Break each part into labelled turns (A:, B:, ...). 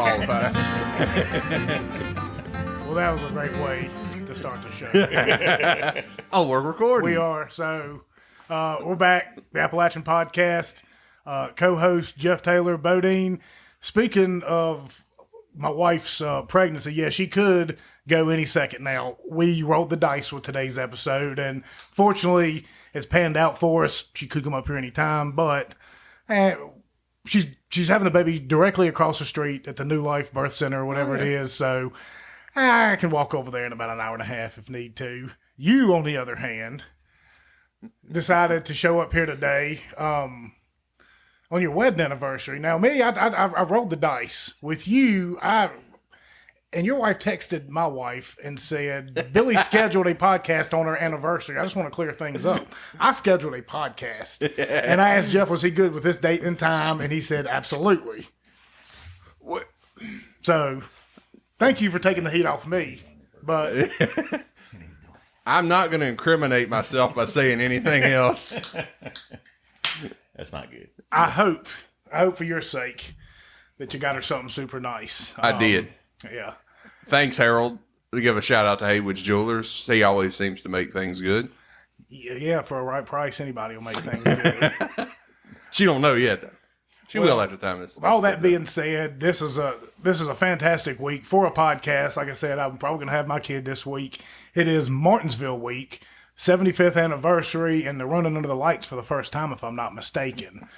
A: all the time.
B: Well, that was a great way to start the show.
A: Oh, we're recording.
B: We are. So we're back. The Appalachian Podcast. Co-host Jeff Taylor, Bodine. Speaking of my wife's pregnancy, yeah, she could go any second now. We rolled the dice with today's episode, and fortunately, it's panned out for us. She could come up here anytime, but she's having the baby directly across the street at the New Life Birth Center or whatever it is, so I can walk over there in about an hour and a half if need to. You, on the other hand, decided to show up here today on your wedding anniversary. Now, me, I rolled the dice. With you, and your wife texted my wife and said, Billy scheduled a podcast on her anniversary. I just want to clear things up. I scheduled a podcast. And I asked Jeff, was he good with this date and time? And he said, absolutely.
A: What?
B: So, thank you for taking the heat off me. But
A: I'm not going to incriminate myself by saying anything else.
C: That's not good.
B: I hope for your sake that you got her something super nice.
A: I did.
B: Yeah.
A: Thanks, Harold. We give a shout out to Haywood's Jewelers. He always seems to make things good.
B: Yeah, for a right price, anybody will make things good.
A: She don't know yet, though. She will after time.
B: All that being said, this is a fantastic week for a podcast. Like I said, I'm probably going to have my kid this week. It is Martinsville week, 75th anniversary, and they're running under the lights for the first time, if I'm not mistaken.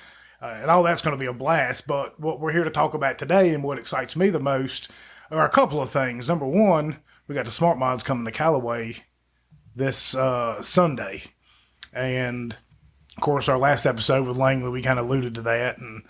B: And all that's going to be a blast. But what we're here to talk about today and what excites me the most are a couple of things. Number one, we got the Smart Mods coming to Callaway this Sunday. And, of course, our last episode with Langley, we kind of alluded to that. And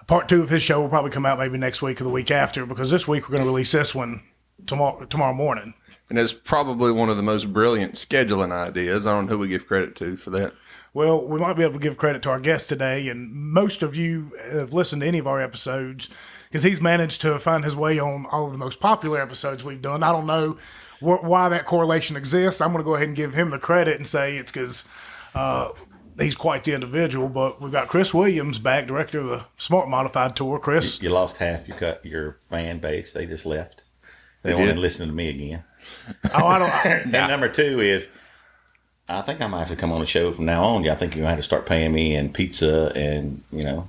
B: part two of his show will probably come out maybe next week or the week after, because this week we're going to release this one tomorrow morning.
A: And it's probably one of the most brilliant scheduling ideas. I don't know who we give credit to for that.
B: Well, we might be able to give credit to our guest today, and most of you have listened to any of our episodes because he's managed to find his way on all of the most popular episodes we've done. I don't know why that correlation exists. I'm going to go ahead and give him the credit and say it's because he's quite the individual. But we've got Chris Williams back, director of the Smart Modified Tour. Chris,
C: You lost half your fan base. They just left. They wanted to listen to me again.
B: Oh, I don't.
C: And number two is, I think I might have to come on the show from now on. I think you have to start paying me in pizza and,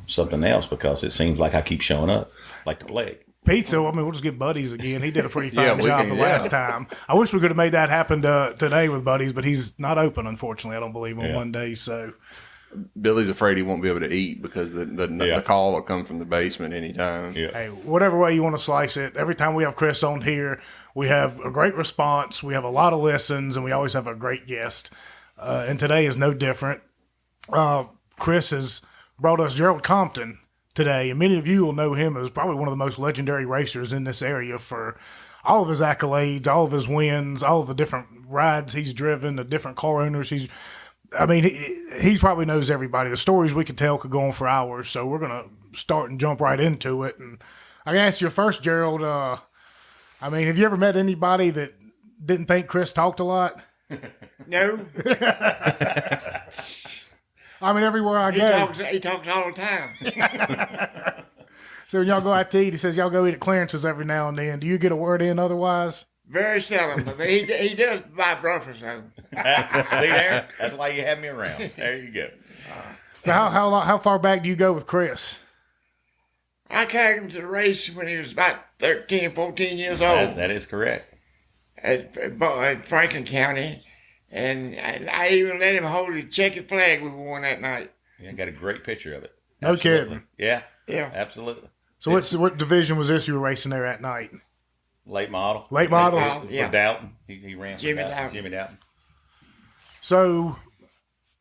C: something else, because it seems like I keep showing up like the plague.
B: Pizza, I mean, we'll just get Buddies again. He did a pretty fine job the last time. I wish we could have made that happen today with Buddies, but he's not open, unfortunately. I don't believe on Monday, so.
A: Billy's afraid he won't be able to eat because the call will come from the basement anytime.
C: Yeah.
B: Hey, whatever way you want to slice it, every time we have Chris on here, we have a great response, we have a lot of listens, and we always have a great guest. And today is no different. Chris has brought us Gerald Compton today, and many of you will know him as probably one of the most legendary racers in this area for all of his accolades, all of his wins, all of the different rides he's driven, the different car owners he probably knows everybody. The stories we could tell could go on for hours, so we're going to start and jump right into it. And I can ask you first, Gerald, have you ever met anybody that didn't think Chris talked a lot?
D: No.
B: Everywhere I go.
D: He talks all the time.
B: So when y'all go out to eat, he says y'all go eat at Clarence's every now and then. Do you get a word in otherwise?
D: Very seldom, but he does buy breakfast. So.
C: See there? That's why you have me around. There you go.
B: So how far back do you go with Chris?
D: I carried him to the race when he was about 13 or 14 years old.
C: That is correct.
D: At Franklin County. And I even let him hold the checkered flag we won that night.
C: Yeah, I got a great picture of it.
B: No
C: Absolutely.
B: kidding.
C: Yeah.
D: Yeah.
C: Absolutely.
B: So what division was this you were racing there at night?
C: Late model.
B: Late model?
D: Yeah.
C: For Doughton. He ran for
D: Jimmy Doughton.
C: Jimmy Doughton.
B: So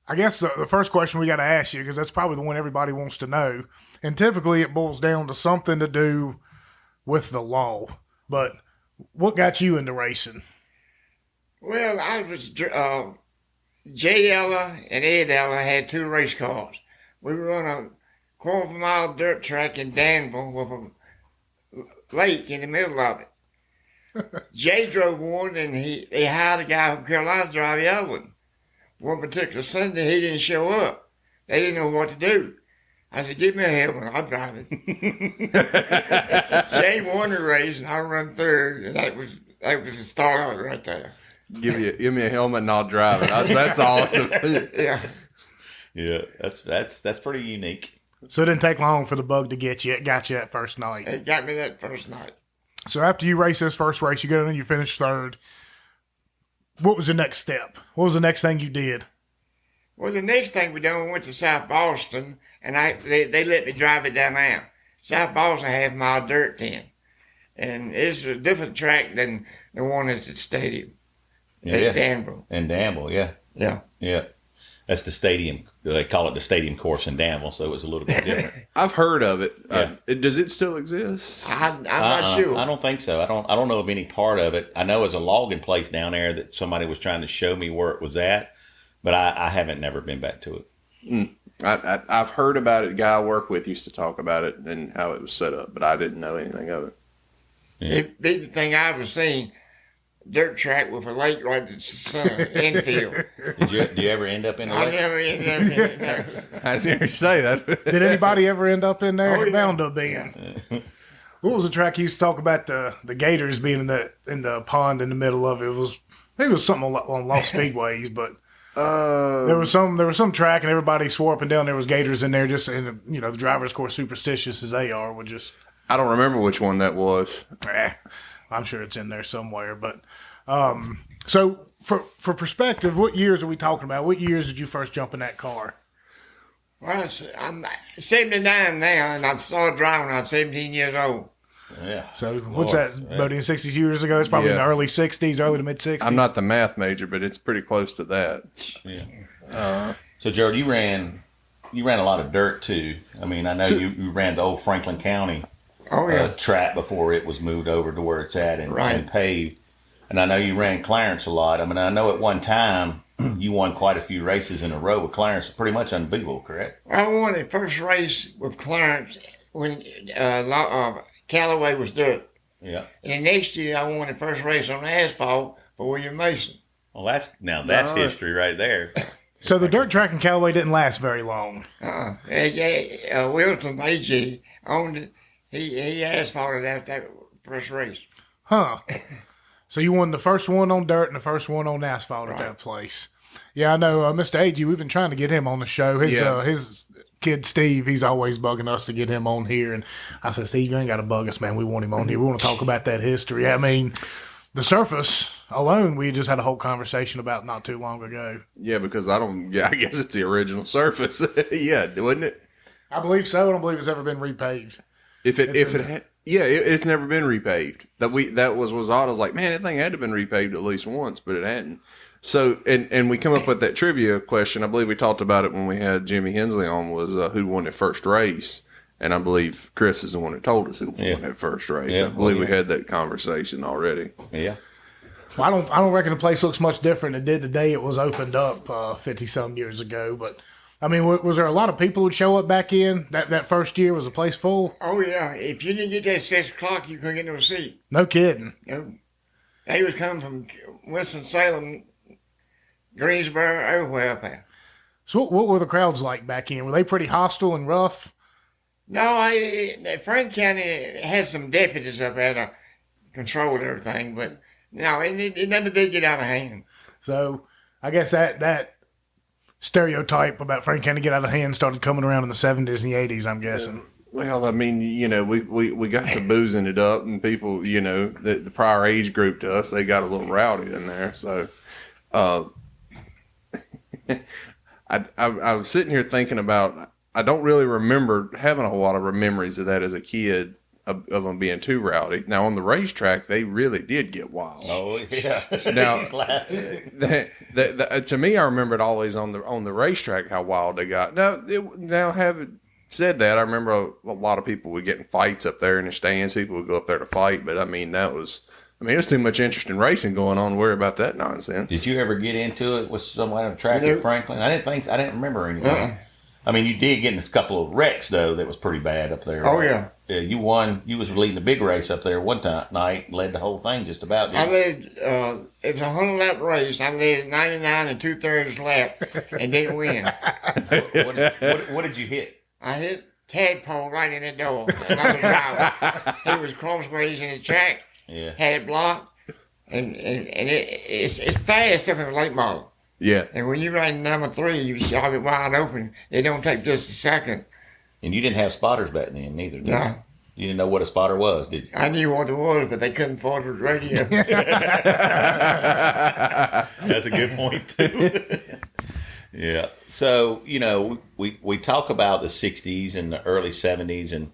B: I guess the first question we got to ask you, because that's probably the one everybody wants to know, and typically it boils down to something to do with the law. But what got you into racing?
D: Well, I was Jay Ella and Ed Ella had two race cars. We were on a quarter-mile dirt track in Danville with a lake in the middle of it. Jay drove one, and they hired a guy from Carolina to drive the other one. One particular Sunday, he didn't show up. They didn't know what to do. I said, give me a helmet, I'll drive it. Jay won the race, and I run third, and that was the start of it right there.
A: Give me a helmet and I'll drive it. That's awesome.
D: Yeah.
C: Yeah, that's pretty unique.
B: So it didn't take long for the bug to get you. It got you that first night.
D: It got me that first night.
B: So after you race this first race, you go in and you finish third. What was the next step? What was the next thing you did?
D: Well, the next thing we done, we went to South Boston, and they let me drive it down there. South Boston, 1/2 mile dirt then. And it's a different track than the one at the stadium. At Danville.
C: In Danville, yeah.
D: Yeah.
C: Yeah. That's the stadium. They call it the stadium course in Danville, so it was a little bit different.
A: I've heard of it.
C: Yeah.
A: Does it still exist?
D: I'm not sure.
C: I don't think so. I don't know of any part of it. I know there's a logging place down there that somebody was trying to show me where it was at, but I haven't never been back to it.
A: I've heard about it. The guy I work with used to talk about it and how it was set up, but I didn't know anything of it.
C: Yeah.
D: It be the thing I ever seen. Dirt track with a lake right at the center, infield.
C: Did you ever end up in the
D: I
C: lake?
D: never ended up in it. No.
A: I was going to say that.
B: Did anybody ever end up in there?
D: Oh, yeah.
B: Bound to have been. What was the track you used to talk about the gators being in the pond in the middle of it? Maybe it was something on Lost Speedways, but there was some track and everybody swore up and down there was gators in there. Just and the drivers, of course, superstitious as they are, would just.
A: I don't remember which one that was.
B: I'm sure it's in there somewhere. But so for perspective, what years are we talking about? What years did you first jump in that car?
D: Well, I'm 79 now, and I started driving when I was 17 years old.
C: Yeah.
B: So what's that? About in 60 years ago? It's probably in the early 60s, early to mid 60s.
A: I'm not the math major, but it's pretty close to that.
C: Yeah. So Gerald, you ran a lot of dirt too. I mean, I know you ran the old Franklin County track before it was moved over to where it's at and paved. And I know you ran Clarence a lot. I mean, I know at one time you won quite a few races in a row with Clarence, pretty much unbeatable, correct?
D: I won the first race with Clarence when Callaway was dirt.
C: Yeah.
D: And the next year, I won the first race on asphalt for William Mason.
C: Well, that's history right there.
B: So the dirt track in Callaway didn't last very long.
D: Wilton AG owned it. He asphalted out that first race.
B: Huh. So you won the first one on dirt and the first one on asphalt at that place. Yeah, I know Mr. A.G., we've been trying to get him on the show. His kid, Steve, he's always bugging us to get him on here. And I said, Steve, you ain't got to bug us, man. We want him on here. We want to talk about that history. I mean, the surface alone, we just had a whole conversation about not too long ago.
A: Yeah, because I guess it's the original surface. Yeah, wouldn't it?
B: I believe so. I don't believe it's ever been repaved.
A: It's never been repaved. That was odd. I was like, man, that thing had to have been repaved at least once, but it hadn't. So, and we come up with that trivia question. I believe we talked about it when we had Jimmy Hensley on, was who won the first race. And I believe Chris is the one that told us who won that first race.
C: Yeah.
A: I believe we had that conversation already.
C: Yeah.
B: Well, I don't reckon the place looks much different than it did the day it was opened up 50-some years ago. But, I mean, was there a lot of people who'd show up back in that first year? Was the place full?
D: Oh, yeah. If you didn't get there at 6 o'clock, you couldn't get no seat.
B: No kidding.
D: No. They was coming from Winston-Salem, Greensboro, everywhere up there.
B: So what were the crowds like back in? Were they pretty hostile and rough?
D: No, Frank County had some deputies up there to control everything, but no, it never did get out of hand.
B: So I guess that stereotype about Frank County get out of hand started coming around in the 70s and the 80s, I'm guessing.
A: Well, I mean, we got to boozing it up, and people, the prior age group to us, they got a little rowdy in there. So, I was sitting here thinking about, I don't really remember having a whole lot of memories of that as a kid, of them being too rowdy. Now, on the racetrack, they really did get wild.
C: Oh, yeah.
A: Now, to me, I remember it always on the racetrack how wild they got. Now having said that, I remember a lot of people would get in fights up there in the stands. People would go up there to fight, but I mean, there's too much interest in racing going on to worry about that nonsense.
C: Did you ever get into it with someone on the track at Franklin? I didn't remember anything. I mean, you did get in a couple of wrecks, though, that was pretty bad up there.
D: Oh, yeah.
C: Yeah, you won. You was leading a big race up there one night, led the whole thing just about.
D: I led, it was a 100-lap race. I led 99 2/3 lap and didn't win.
C: What did you hit?
D: I hit tadpole right in the door. Another driver. He was crossways in the track.
C: Yeah.
D: Had it blocked, and it's fast up in the late model.
A: Yeah.
D: And when you ride number 3, you shove it wide open. It don't take just a second.
C: And you didn't have spotters back then, neither, did you?
D: No.
C: You didn't know what a spotter was, did you?
D: I knew what it was, but they couldn't afford the radio.
C: That's a good point, too. Yeah. So, we talk about the 60s and the early 70s, and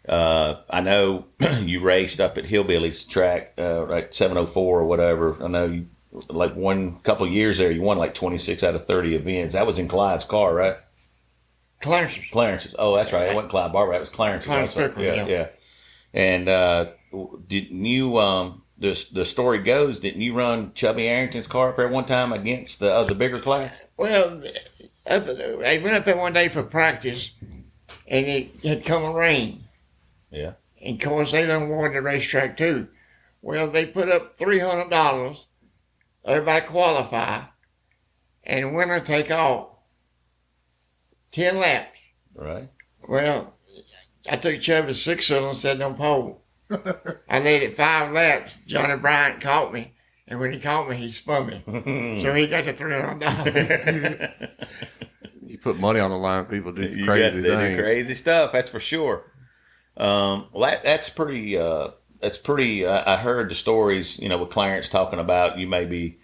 C: I know you raced up at Hillbilly's track, like 704 or whatever. I know you, like couple of years there, you won like 26 out of 30 events. That was in Clyde's car, right?
D: Clarence's.
C: Oh, that's right. It wasn't Clyde Barber. That was Clarence's.
D: Clarence Pickering,
C: yeah. And didn't you? The story goes, didn't you run Chubby Arrington's car up there one time against the bigger class?
D: Well, I went up there one day for practice, and it had come a rain.
C: Yeah.
D: And of course, they done won the racetrack too. Well, they put up $300. Everybody qualify, and the winner take off 10 laps.
C: Right.
D: Well, I took Chubby's 6-cylinder and set it on pole. I laid it 5 laps. Johnny Bryant caught me, and when he caught me, he spun me. So he got the $300.
A: You put money on the line, people do
C: You
A: crazy
C: got
A: things.
C: do crazy stuff. That's for sure. Well, that's pretty. That's pretty. I heard the stories. With Clarence talking about you may be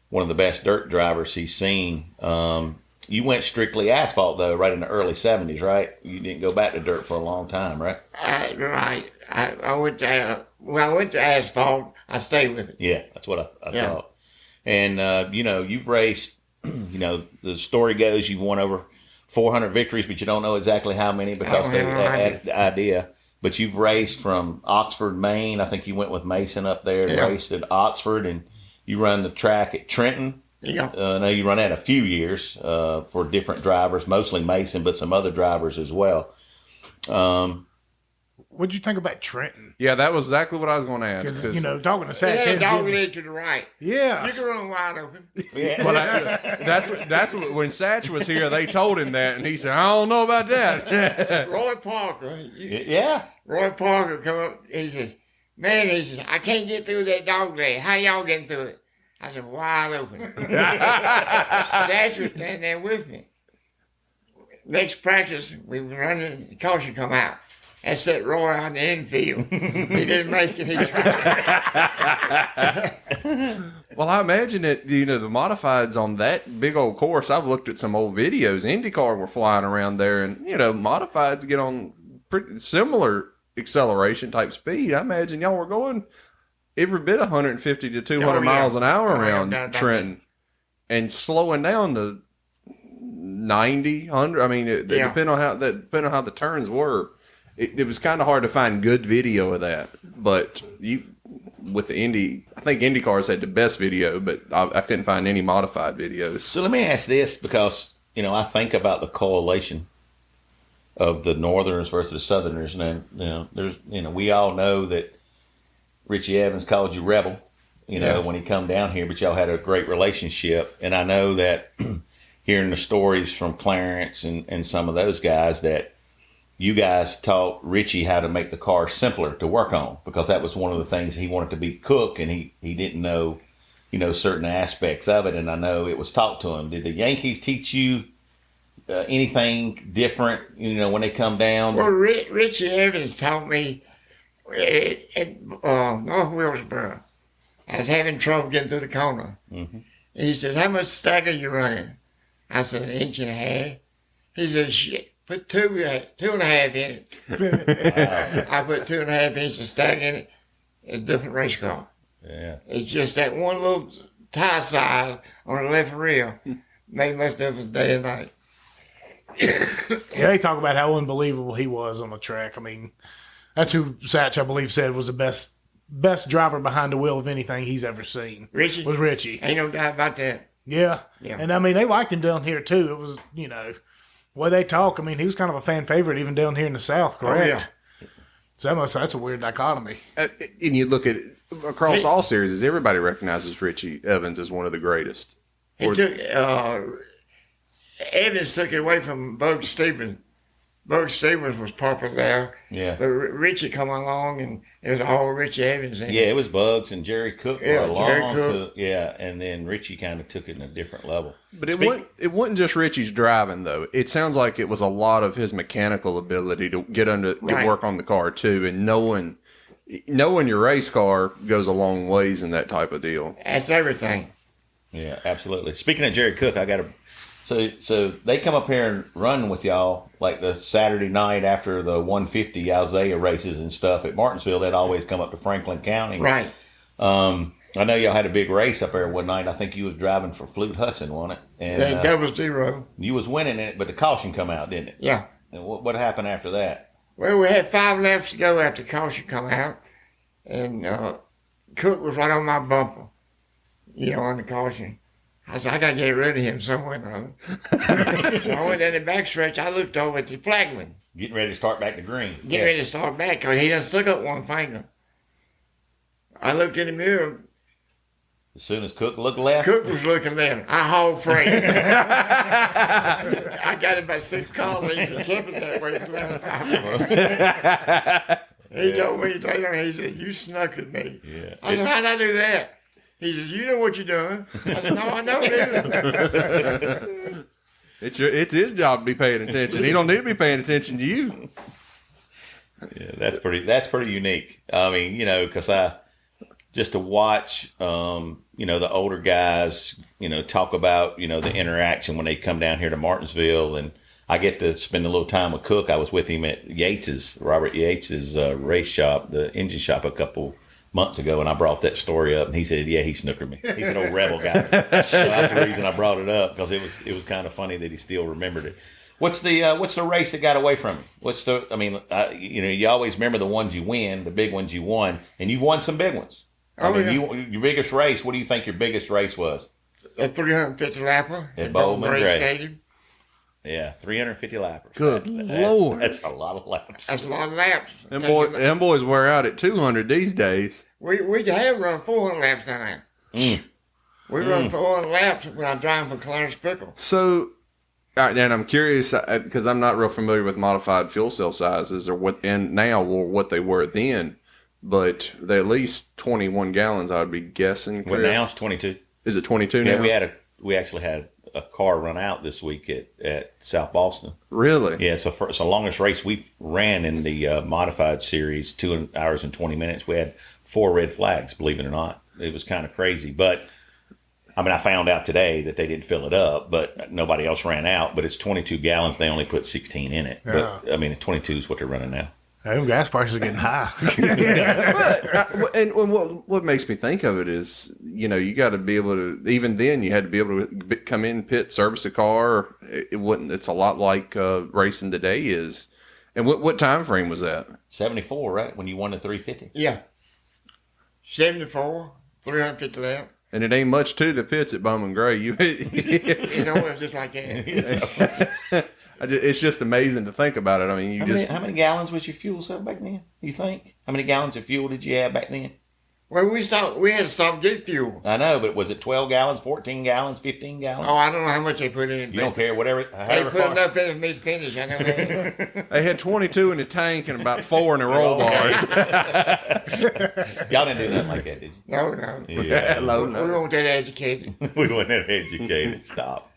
C: one of the best dirt drivers he's seen. You went strictly asphalt though, right in the early 70s, right? You didn't go back to dirt for a long time, right?
D: Right. I went to when I went to asphalt. I stayed with it.
C: Yeah, that's what I thought. And you've raced. The story goes you've won over 400 victories, but you don't know exactly how many because they had the idea. But you've raced from Oxford, Maine. I think you went with Mason up there and raced at Oxford, and you run the track at Trenton.
D: Yeah.
C: Now you run that a few years for different drivers, mostly Mason, but some other drivers as well.
B: What'd you think about Trenton?
A: Yeah, that was exactly what I was going to ask.
B: Talking to
D: They
B: Satch.
D: had a dog leg to the right.
B: Yeah.
D: You can run wide open.
C: Yeah.
A: But that's what, when Satch was here, they told him that, and he said, "I don't know about that."
D: Roy Parker.
C: Yeah.
D: Roy Parker come up. He says, "Man," he says, "I can't get through that dog leg. How y'all getting through it?" I said, "Wide open." Satch was standing there with me. Next practice, we were running. The caution come out. I set Roy on the infield. He didn't make it.
A: Well, I imagine that the modifieds on that big old course. I've looked at some old videos. IndyCar were flying around there, and modifieds get on pretty similar acceleration type speed. I imagine y'all were going every bit 150 to 200 miles an hour around Trenton, and slowing down to 90, 100. I mean, it depending on how the turns were. It was kind of hard to find good video of that, but with the Indy, I think IndyCars had the best video, but I couldn't find any modified videos.
C: So let me ask this, because I think about the correlation of the Northerners versus the Southerners, and there's we all know that Richie Evans called you Rebel, when he come down here, but y'all had a great relationship, and I know that hearing the stories from Clarence and some of those guys that you guys taught Richie how to make the car simpler to work on, because that was one of the things he wanted to be cook, and he didn't know, certain aspects of it. And I know it was taught to him. Did the Yankees teach you anything different, when they come down?
D: Well, Richie Evans taught me at North Wilkesboro. I was having trouble getting through the corner. Mm-hmm. He says, "How much stack are you running?" I said, 1.5 inches. He said, "Shit. Put 2.5 in it." I put 2.5 inches stack in it. It's a different race car.
C: Yeah.
D: It's just that one little tire size on the left rear made much difference day and night.
B: Yeah, they talk about how unbelievable he was on the track. I mean, that's who Satch, I believe, said was the best driver behind the wheel of anything he's ever seen.
D: Richie?
B: Was Richie.
D: Ain't no doubt about that.
B: Yeah.
D: Yeah.
B: And I mean, they liked him down here too. It was, way they talk, I mean, he was kind of a fan favorite even down here in the South, correct?
D: Oh, yeah.
B: So that's a weird dichotomy.
A: And you look at it across all series, everybody recognizes Richie Evans as one of the greatest.
D: Evans took it away from Bug Stevens. Buck Stevens was popular there.
C: Yeah.
D: But Richie come along, and it was all Richie Evans.
C: Yeah, it was Bugs and Jerry Cook for
D: Yeah,
C: a
D: Jerry
C: long
D: Cook.
C: and then Richie kind of took it in a different level.
A: But it wasn't just Richie's driving though. It sounds like it was a lot of his mechanical ability to get
D: Right.
A: work on the car too, and knowing your race car goes a long ways in that type of deal.
D: That's everything.
C: Yeah, absolutely. Speaking of Jerry Cook, I got to. So they come up here and run with y'all like the Saturday night after the 150 Isaiah races and stuff at Martinsville. They'd always come up to Franklin County.
D: Right.
C: I know y'all had a big race up there one night. I think you was driving for Flute Hudson, wasn't it? And
D: That 00.
C: you was winning it, but the caution come out, didn't it?
D: Yeah.
C: And what happened after that?
D: Well, we had 5 laps to go after caution come out, and Cook was right on my bumper, on the caution. I said, I got to get rid of him somewhere. So I went down the backstretch. I looked over at the flagman.
C: Getting ready to start back to green.
D: Getting ready to start back because he done stuck up one finger. I looked in the mirror.
C: As soon as Cook looked left.
D: Cook was looking left. I hauled freight. I got about 6 colleagues and kept it that way for the last time. He told me later, he said, you snuck at me.
C: Yeah.
D: I said, how'd I do that? He says, you know what you're doing. I said, no, I don't do that.
A: It's his job to be paying attention. He don't need to be paying attention to you.
C: Yeah, that's pretty unique. I mean, because just to watch, the older guys, talk about, the interaction when they come down here to Martinsville, and I get to spend a little time with Cook. I was with him at Robert Yates's race shop, the engine shop, a couple months ago, and I brought that story up, and he said, yeah, he snookered me. He's an old rebel guy. So that's the reason I brought it up, because it was kind of funny that he still remembered it. What's the race that got away from you? You always remember the ones you win, the big ones you won, and you've won some big ones. Your biggest race, what do you think your biggest race was?
D: A 350 lapper
C: at Bowman
D: Race Stadium.
C: Yeah, 350 lappers.
A: Good Lord.
C: That's a lot of laps.
D: That's a lot of laps.
A: Them boys wear out at 200 these days.
D: We have run 400 laps down there. We run 400 laps when I'm driving for Clarence Pickle.
A: So, and I'm curious, because I'm not real familiar with modified fuel cell sizes or what they were then, but they're at least 21 gallons, I would be guessing.
C: Well, now it's 22.
A: Is it 22 now?
C: Yeah, we actually had a car run out this week at South Boston.
A: Really?
C: Yeah, so it's the longest race we've ran in the modified series, 2 hours and 20 minutes. We had 4 red flags, believe it or not. It was kind of crazy. But, I found out today that they didn't fill it up, but nobody else ran out. But it's 22 gallons. They only put 16 in it.
B: Yeah.
C: But, 22 is what they're running now.
B: Them gas prices are getting high.
A: And what makes me think of it is, you got to be able to, even then you had to be able to come in, pit, service a car. It's a lot like racing today is. And what time frame was that?
C: 74, right? When you won the 350?
D: Yeah. 74, 350 laps.
A: And it ain't much to the pits at Bowman Gray.
D: It's just like that.
A: It's just amazing to think about it.
C: How many gallons was your fuel cell back then, you think? How many gallons of fuel did you have back then?
D: Well, we had to stop get fuel.
C: I know, but was it 12 gallons, 14 gallons, 15 gallons?
D: Oh, I don't know how much they put in.
C: You don't care, whatever.
D: They put enough in for me to finish. I know that.
A: They had 22 in the tank and about 4 in the roll bars.
C: Y'all didn't do nothing like that, did you?
D: No.
C: Yeah.
D: We weren't that educated.
C: We weren't that educated. Stop.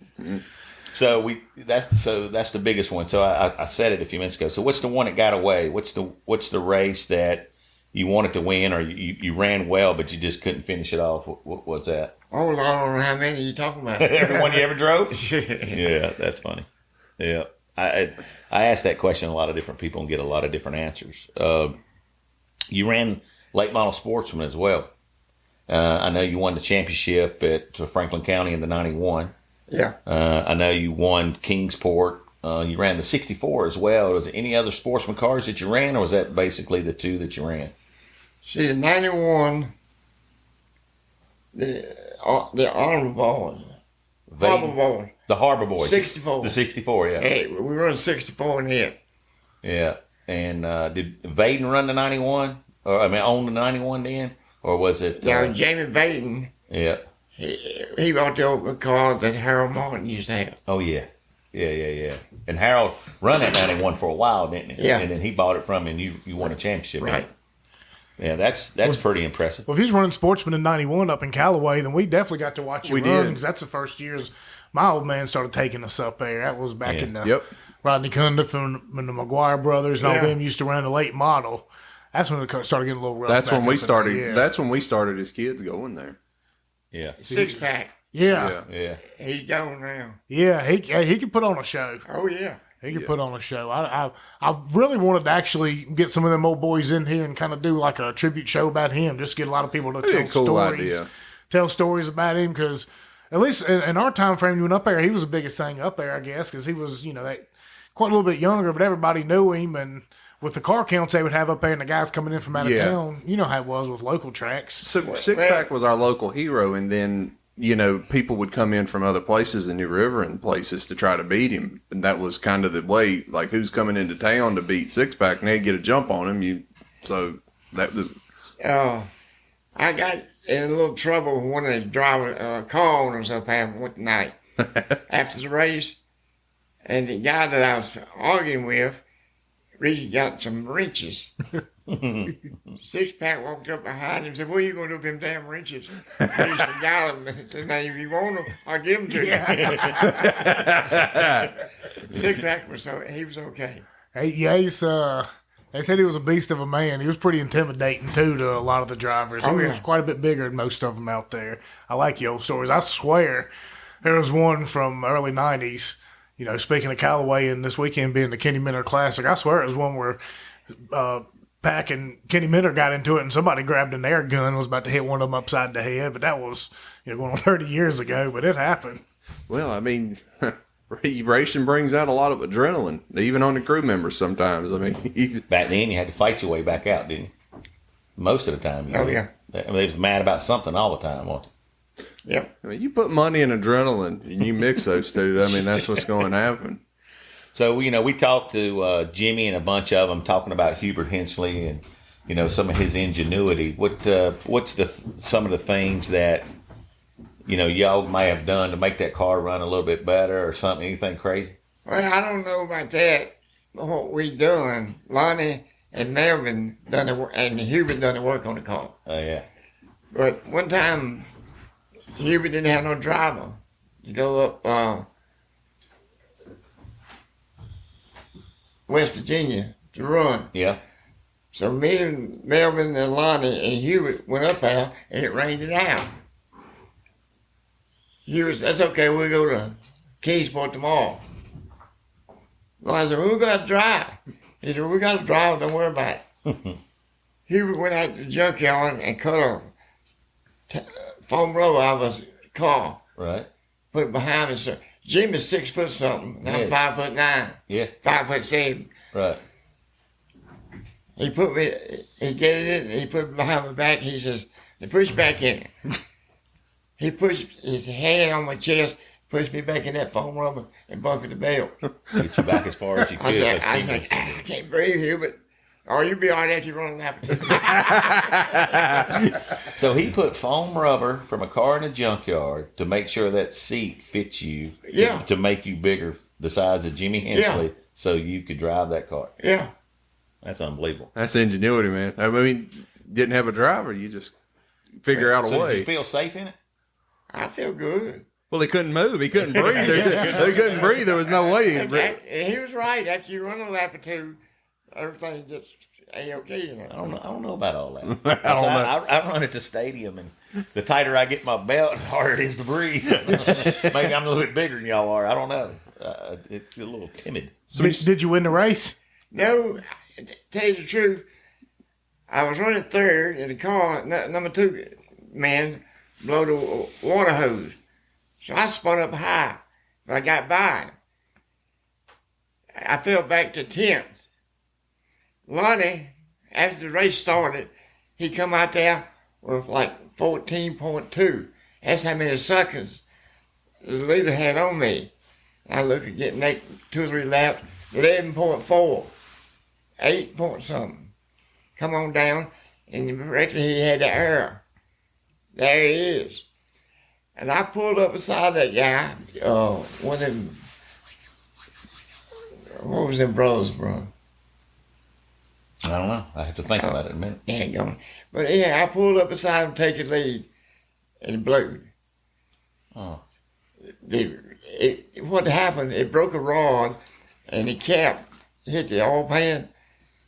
C: So that's the biggest one. So I said it a few minutes ago. So what's the one that got away? What's the race that you wanted to win, or you ran well but you just couldn't finish it off? What was that?
D: Oh, I don't know how many you talking about.
C: Every one you ever drove? Yeah, that's funny. Yeah, I ask that question to a lot of different people and get a lot of different answers. You ran late model sportsman as well. I know you won the championship at Franklin County in the 91.
D: Yeah.
C: I know you won Kingsport. You ran the 64 as well. Was there any other sportsman cars that you ran, or was that basically the 2 that you ran?
D: See, the 91, the Harbor Boys.
C: The Harbor Boys.
D: 64.
C: The 64, yeah.
D: Hey, we run 64 in it.
C: Yeah. And did Vaden run the 91? Own the 91 then? Or was it...
D: Now, Jamie Vaden,
C: yeah.
D: he bought the old car that Harold Martin used to have.
C: Oh, yeah. Yeah. And Harold run that 91 for a while, didn't he?
D: Yeah.
C: And then he bought it from him, and you won a championship.
D: Right.
C: Yeah, that's pretty impressive.
B: Well, if he's running Sportsman in 91 up in Callaway, then we definitely got to watch you
A: We
B: run
A: did.
B: because that's the first years my old man started taking us up there. That was back in the
A: Yep.
B: Rodney Cundiff and the McGuire brothers and all
D: Yeah.
B: them used to run the late model. That's when it started getting a little rough.
A: That's
B: back
A: when we
B: up in
A: started.
B: there. Yeah.
A: That's when we started as kids going there.
C: Yeah.
D: 6-pack.
B: Yeah.
C: Yeah.
D: He's gone now.
B: He could put on a show.
D: Oh, yeah.
B: He could put on a show. I really wanted to actually get some of them old boys in here and kind of do like a tribute show about him. Just get a lot of people to
A: That'd be
B: tell
A: a cool
B: stories.
A: idea.
B: Tell stories about him because at least in our time frame, when up there, he was the biggest thing up there, I guess, because he was that quite a little bit younger, but everybody knew him. And with the car counts they would have up there, and the guys coming in from out of
A: Yeah.
B: town, you know how it was with local tracks.
A: So Six Pack was our local hero, and then people would come in from other places in New River and places to try to beat him, and that was kind of the way. Like, who's coming into town to beat Six Pack, and they'd get a jump on him. So that was.
D: I got in a little trouble with one of the car owners up there one night after the race. And the guy that I was arguing with really got some wrenches. 6-pack walked up behind him and said, "What are you going to do with them damn wrenches?" He said, "Got them." He said, "Now, if you want them, I'll give them to you." 6-pack was okay.
B: They said he was a beast of a man. He was pretty intimidating, too, to a lot of the drivers. He was quite a bit bigger than most of them out there. I like the old stories. I swear there was one from the early 90s, speaking of Callaway and this weekend being the Kenny Minter Classic. I swear it was one where Pack and Kenny Minter got into it and somebody grabbed an air gun and was about to hit one of them upside the head. But that was going on 30 years ago, but it happened.
A: Well, I mean, racing brings out a lot of adrenaline, even on the crew members sometimes. I mean,
C: Back then, you had to fight your way back out, didn't you? Most of the time.
D: Oh, yeah.
C: I mean, they was mad about something all the time, wasn't
D: Yep.
A: I mean, you put money and adrenaline, and you mix those two. I mean, that's what's going to happen.
C: So, we talked to Jimmy and a bunch of them talking about Hubert Hensley and, some of his ingenuity. What's some of the things that, y'all may have done to make that car run a little bit better or something? Anything crazy?
D: Well, I don't know about that. But what we done, Lonnie and Melvin done the work, and Hubert done the work on the car.
C: Oh, yeah.
D: But one time, Hubert didn't have no driver to go up West Virginia to run.
C: Yeah.
D: So me and Melvin and Lonnie and Hubert went up there and it rained it out. Hubert said, "That's okay, we'll go to Kingsport tomorrow." Lonnie said, "We got to drive." He said, "We got to drive, don't worry about it." Hubert went out to the junkyard and cut a foam rubber out of his car.
C: Right.
D: Put it behind me. So Jimmy's 6 foot something, and I'm
C: Yeah.
D: 5'9",
C: Yeah.
D: 5'7".
C: Right.
D: He get it in, he put it behind my back. He says, "They push back in it." He pushed his hand on my chest, pushed me back in that foam rubber, and buckled the belt.
C: Get you back as far as you could.
D: I said, "I can't breathe here, but you'll be all right after you run a lap or two."
C: So he put foam rubber from a car in a junkyard to make sure that seat fits you.
D: Yeah.
C: To make you bigger, the size of Jimmy Hensley, so you could drive that car.
D: Yeah.
C: That's unbelievable.
A: That's ingenuity, man. I mean, didn't have a driver. You just figure out a
C: So
A: way.
C: did you feel safe in it?
D: I feel good.
A: Well, he couldn't move. He couldn't breathe. They couldn't breathe. There was no way.
D: And he was right. After you run a lap or two, everything gets A-OK.
C: I don't know about all that.
A: I don't know.
C: I run at the stadium, and the tighter I get my belt, the harder it is to breathe. Maybe I'm a little bit bigger than y'all are. I don't know. It's a little timid.
B: Did you win the race?
D: No, to tell you the truth, I was running third in the car. Number 2 man blew the water hose. So I spun up high, but I got by him. I fell back to 10th. Lonnie, after the race started, he come out there with like 14.2. That's how many seconds the leader had on me. I look at getting 2 or 3 laps, 11.4, 8 point something. Come on down, and you reckon he had the error. There he is. And I pulled up beside that guy, one of them what was them brothers, bro?
C: I don't know. I have to think about it in a minute.
D: Yeah, going. But yeah, I pulled up beside him, taking lead, and it blew.
C: Oh.
D: What happened? It broke a rod, and the cap hit the oil pan,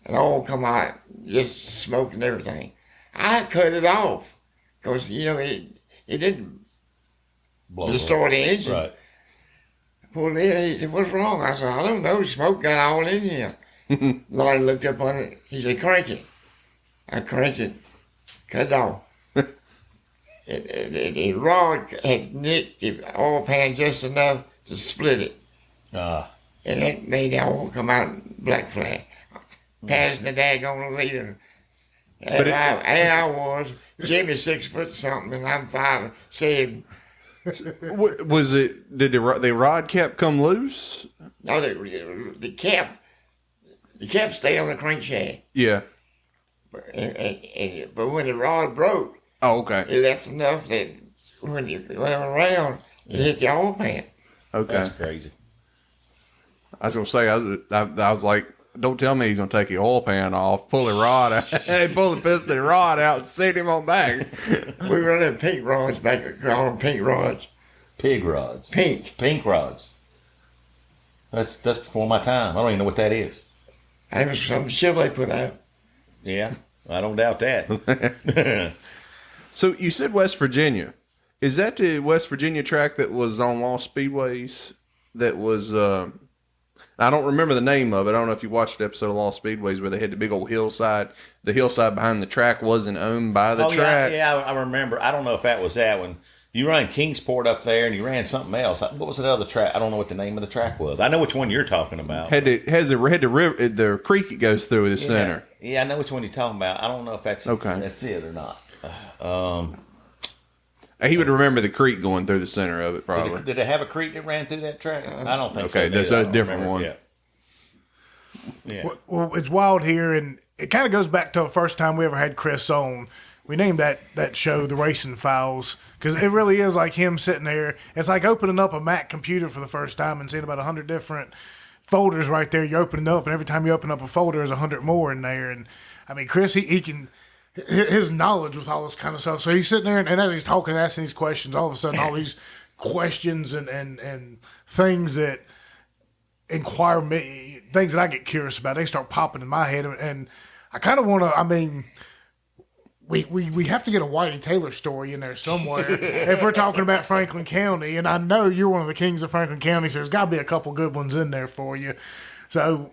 D: and all come out, just smoke and everything. I cut it off because it didn't destroy the engine.
C: Right.
D: Pulled it in. He said, "What's wrong?" I said, "I don't know. Smoke got all in here." Lloyd looked up on it. He said, "Crank it." I cranked it, cut it off. The rod had nicked the oil pan just enough to split it. And that made the oil come out black flag. Passing the daggone leader. And I was, Jimmy's 6 foot something, and I'm 5'7".
A: Was it? Did the rod cap come loose?
D: No, the cap stayed on the crankshaft.
A: Yeah.
D: But when the rod broke,
A: okay.
D: It left enough that when you went around, it hit the oil pan.
A: Okay.
C: That's crazy.
A: I was gonna say, I was like, don't tell me he's gonna take the oil pan off, pull the rod out, pull the piston rod out, and set him on back.
D: We run them pink rods back, call them pink rods.
C: Pig rods. Pink rods. That's before my time. I don't even know what that is.
D: That was some Chevrolet put out.
C: Yeah, I don't doubt that.
A: So you said West Virginia. Is that the West Virginia track that was on Lost Speedways? That was, I don't remember the name of it. I don't know if you watched the episode of Lost Speedways where they had the big old hillside. The hillside behind the track wasn't owned by the track.
C: Yeah, I remember. I don't know if that was that one. You ran Kingsport up there, and you ran something else. What was that other track? I don't know what the name of the track was. I know which one you're talking about.
A: The creek it goes through the center.
C: Yeah, I know which one you're talking about. I don't know if that's it or not.
A: He would remember the creek going through the center of it, probably.
C: Did it have a creek that ran through that track? I don't think so.
A: Okay, that's a different one.
C: Yeah.
B: Well, it's wild here, and it kind of goes back to the first time we ever had Chris on. We named that show The Racing Files because it really is like him sitting there. It's like opening up a Mac computer for the first time and seeing about 100 different folders right there. You're opening up, and every time you open up a folder, there's 100 more in there. And I mean, Chris, he can, his knowledge with all this kind of stuff. So he's sitting there, and as he's talking and asking these questions, all of a sudden, all these questions and things that inquire me, things that I get curious about, they start popping in my head. And I kind of want to, I mean, we have to get a Whitey Taylor story in there somewhere if we're talking about Franklin County. And I know you're one of the kings of Franklin County, so there's got to be a couple good ones in there for you. So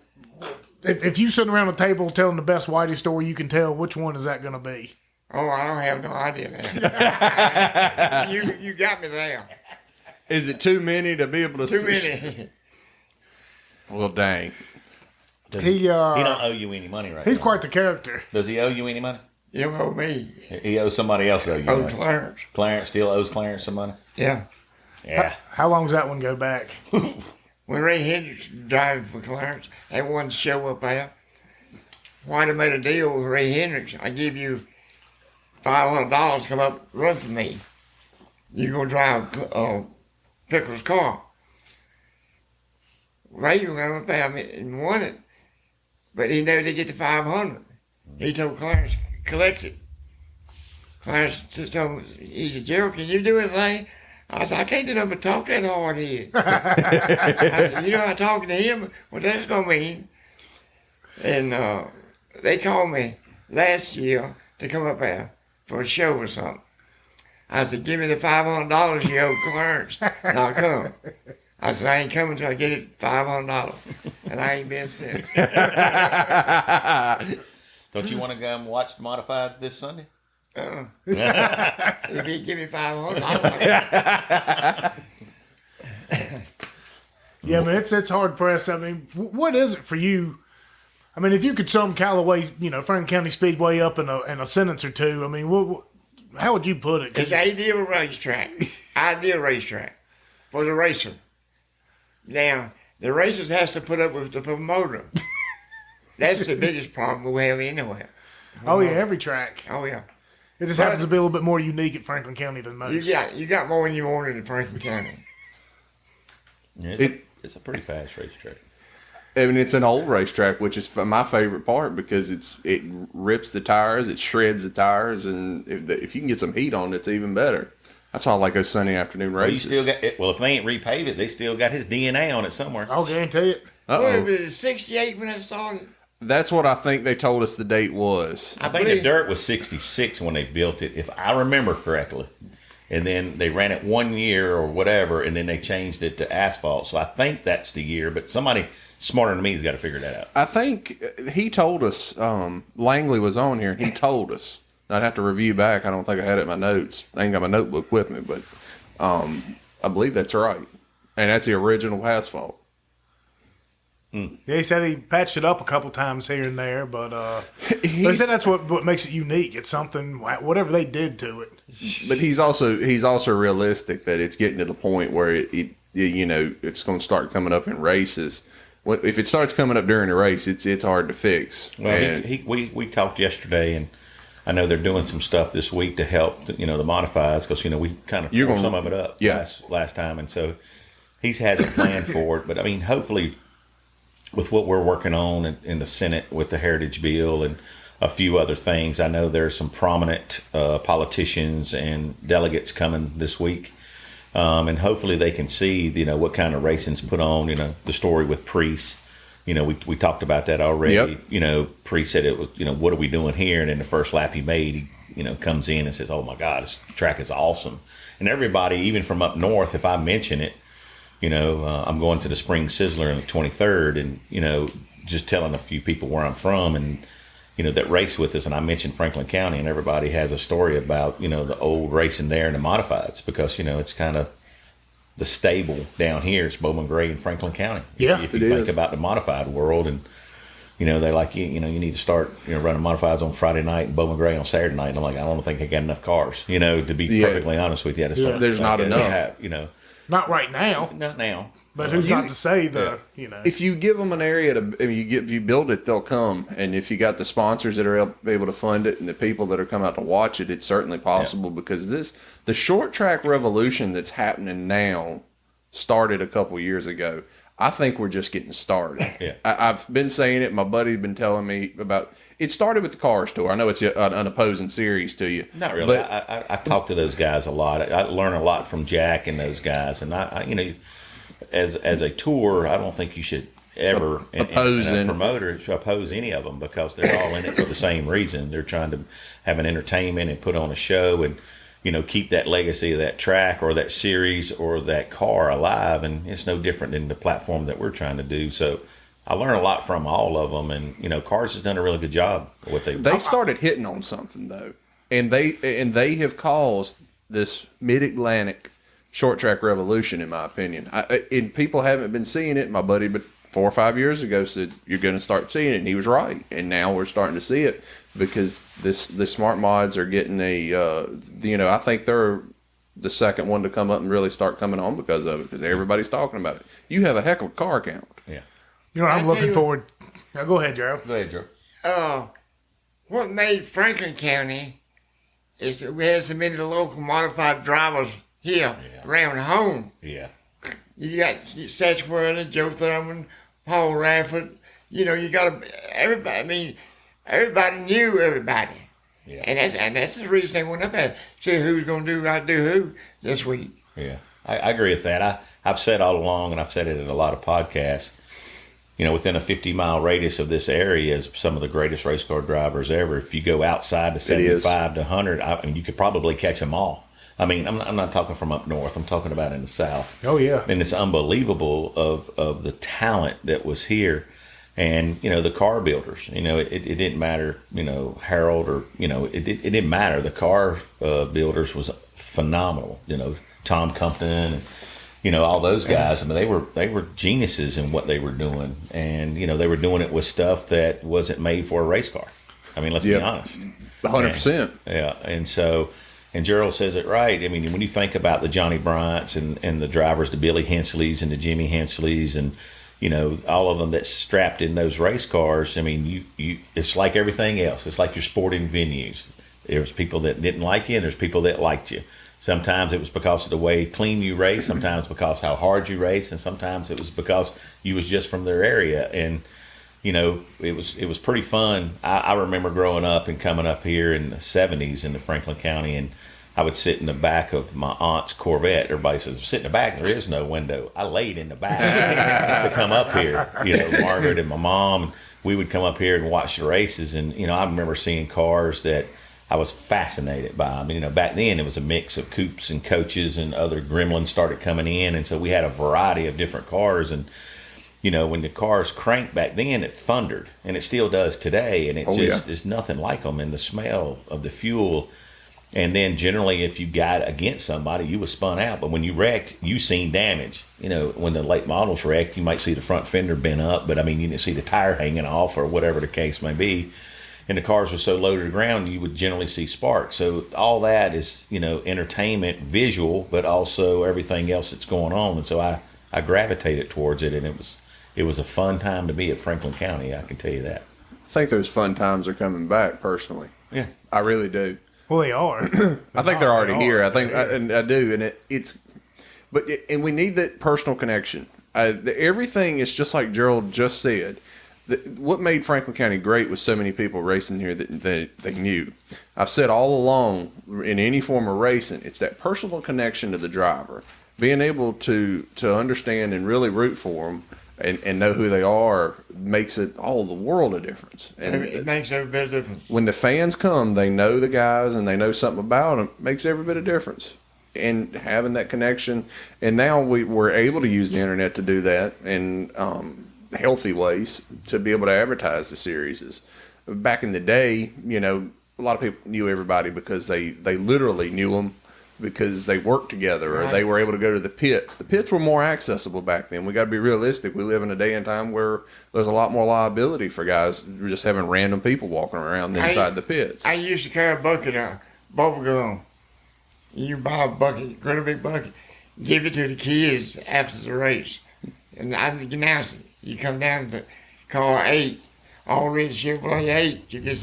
B: if you sitting around the table telling the best Whitey story you can tell, which one is that going to be?
D: Oh, I don't have no idea now. you got me there.
A: Is it too many to be able to
D: Too many.
A: Well, dang.
C: He don't owe you any money right now.
B: He's quite the character.
C: Does he owe you any money?
D: You don't owe me.
C: He owes somebody else owe you money.
D: Clarence.
C: Clarence still owes Clarence some money?
D: Yeah.
C: Yeah.
B: How long does that one go back?
D: When Ray Hendricks was driving for Clarence, they wanted to show up there. Whitey made a deal with Ray Hendricks. I give you $500 to come up and run for me. You go drive Pickle's car. Ray went up there and won it, but he never did get the $500. He told Clarence, collect it. Clarence told him, he said, "Gerald, can you do anything?" I said, "I can't do nothing but talk that hard here." I said, "You know how talking to him, what that's going to mean?" And they called me last year to come up there for a show or something. I said, "Give me the $500 you owe Clarence, and I'll come." I said, "I ain't coming until I get it $500. And I ain't been since.
C: Don't you want to go and watch the modifieds this Sunday?
D: If he give me $500,
B: Yeah, man, it's hard pressed. I mean, what is it for you? I mean, if you could sum Callaway, Franklin County Speedway up in a sentence or two, I mean, how would you put it?
D: It's ideal racetrack. Ideal racetrack for the racer. Now, the racers has to put up with the promoter. That's the biggest problem we have anywhere.
B: Oh, yeah, every track.
D: Oh, yeah.
B: It just happens to be a little bit more unique at Franklin County than most.
D: You got more than you wanted in Franklin County.
C: Yeah, it's a pretty fast racetrack.
A: I mean, it's an old racetrack, which is my favorite part because it rips the tires, it shreds the tires, and if you can get some heat on it, it's even better. That's why I like those Sunday afternoon races.
C: Well, if they ain't repaved it, they still got his DNA on it somewhere.
B: I'll guarantee it.
D: What was it, 68 when it started?
A: That's what I think they told us the date was.
C: I think the dirt was 66 when they built it, if I remember correctly. And then they ran it 1 year or whatever, and then they changed it to asphalt. So I think that's the year, but somebody smarter than me has got to figure that out.
A: I think he told us, Langley was on here, and he told us. I'd have to review back. I don't think I had it in my notes. I ain't got my notebook with me, but I believe that's right. And that's the original asphalt.
B: Yeah, he said he patched it up a couple times here and there, but he said that's what makes it unique. It's something, whatever they did to it.
A: But he's also realistic that it's getting to the point where it's going to start coming up in races. If it starts coming up during a race, it's hard to fix.
C: Well, we talked yesterday, and I know they're doing some stuff this week to help the modifieds because we kind of tore some of it up last time, and so he has a plan for it. But I mean, hopefully, with what we're working on in the Senate with the Heritage Bill and a few other things, I know there's some prominent politicians and delegates coming this week, and hopefully they can see what kind of racing's put on. The story with Priest. We talked about that already. Yep. Priest said it was, what are we doing here? And in the first lap he made, he, comes in and says, oh my God, this track is awesome. And everybody, even from up north, if I mention it, I'm going to the Spring Sizzler on the 23rd and, just telling a few people where I'm from and, that race with us. And I mentioned Franklin County and everybody has a story about, the old racing there and the modifieds because, it's kind of, the stable down here is Bowman Gray and Franklin County.
B: Yeah,
C: if you think about the modified world, and they like you need to start running modifieds on Friday night and Bowman Gray on Saturday night. And I'm like, I don't think I got enough cars. To be perfectly honest with you,
A: there's not enough.
B: Not right now.
C: Not now.
B: But who's not to say
A: If you give them an area if you build it, they'll come. And if you got the sponsors that are able to fund it and the people that are coming out to watch it, it's certainly possible because the short track revolution that's happening now started a couple years ago. I think we're just getting started.
C: Yeah.
A: I've been saying it. My buddy's been telling me about. It started with the Cars Tour. I know it's an opposing series to you.
C: Not really. But I talk to those guys a lot. I learn a lot from Jack and those guys. And as a tour, I don't think you should ever
A: oppose
C: a promoter should oppose any of them because they're all in it for the same reason. They're trying to have an entertainment and put on a show and keep that legacy of that track or that series or that car alive. And it's no different than the platform that we're trying to do. So I learn a lot from all of them, and Cars has done a really good job with what they've done.
A: They started hitting on something though, and they have caused this Mid-Atlantic short track revolution, in my opinion. And people haven't been seeing it. My buddy, but 4 or 5 years ago, said you're going to start seeing it, and he was right. And now we're starting to see it because the smart mods are getting I think they're the second one to come up and really start coming on because of it, because everybody's talking about it. You have a heck of a car count.
C: Yeah.
B: I'm looking forward. Now, go ahead, Gerald.
C: Go ahead, Joe.
D: What made Franklin County is that we had so many local modified drivers here around home.
C: Yeah.
D: You got Satch Worley, Joe Thurman, Paul Radford. You got everybody. I mean, everybody knew everybody.
C: Yeah.
D: And that's the reason they went up there. See who's going to do who this week.
C: Yeah. I agree with that. I've said all along, and I've said it in a lot of podcasts, within a 50-mile radius of this area is some of the greatest race car drivers ever. If you go outside to 75 to 100, you could probably catch them all. I mean, I'm not talking from up north. I'm talking about in the south.
B: Oh, yeah.
C: And it's unbelievable of the talent that was here. And, the car builders, it didn't matter, Harold or, it didn't matter. The car builders was phenomenal. Tom Compton and, all those guys. I mean, they were geniuses in what they were doing. And, they were doing it with stuff that wasn't made for a race car. I mean, let's be honest.
A: 100%.
C: Yeah. And so... And Gerald says it right. I mean, when you think about the Johnny Bryants and the drivers, the Billy Hensleys and the Jimmy Hensleys and, all of them that strapped in those race cars, I mean, you it's like everything else. It's like your sporting venues. There's people that didn't like you and there's people that liked you. Sometimes it was because of the way clean you race, sometimes because how hard you race, and sometimes it was because you was just from their area. And it was pretty fun. I remember growing up and coming up here in the 70s into Franklin County, and I would sit in the back of my aunt's Corvette. Everybody says, sit in the back. There is no window. I laid in the back to come up here. Margaret and my mom, we would come up here and watch the races. And, I remember seeing cars that I was fascinated by. I mean, back then it was a mix of coupes and coaches, and other gremlins started coming in. And so we had a variety of different cars. And, when the cars cranked back then, it thundered. And it still does today. And it is nothing like them. And the smell of the fuel. And then generally, if you got against somebody, you was spun out. But when you wrecked, you seen damage. When the late models wrecked, you might see the front fender bent up, but you didn't see the tire hanging off or whatever the case may be. And the cars were so low to the ground, you would generally see sparks. So all that is, entertainment, visual, but also everything else that's going on. And so I gravitated towards it, and it was a fun time to be at Franklin County. I can tell you that.
A: I think those fun times are coming back personally.
C: Yeah,
A: I really do.
B: Well, they are.
A: I think they're already here. I think, and I do, and and we need that personal connection. Everything is just like Gerald just said. What made Franklin County great was so many people racing here that they knew. I've said all along, in any form of racing, it's that personal connection to the driver, being able to understand and really root for them. And know who they are makes it all the world a difference. And
D: it makes every bit of difference.
A: When the fans come, they know the guys and they know something about them. It makes every bit of difference. And having that connection, and now we're able to use the internet to do that in healthy ways to be able to advertise the series. Back in the day, a lot of people knew everybody because they literally knew them. Because they worked together, or they were able to go to the pits. The pits were more accessible back then. We got to be realistic. We live in a day and time where there's a lot more liability for guys just having random people walking around inside the pits.
D: I used to carry a bucket of bubble gum. You buy a bucket, great big bucket, give it to the kids after the race, and I announce it. You come down to car 8, already Chevrolet 8, you get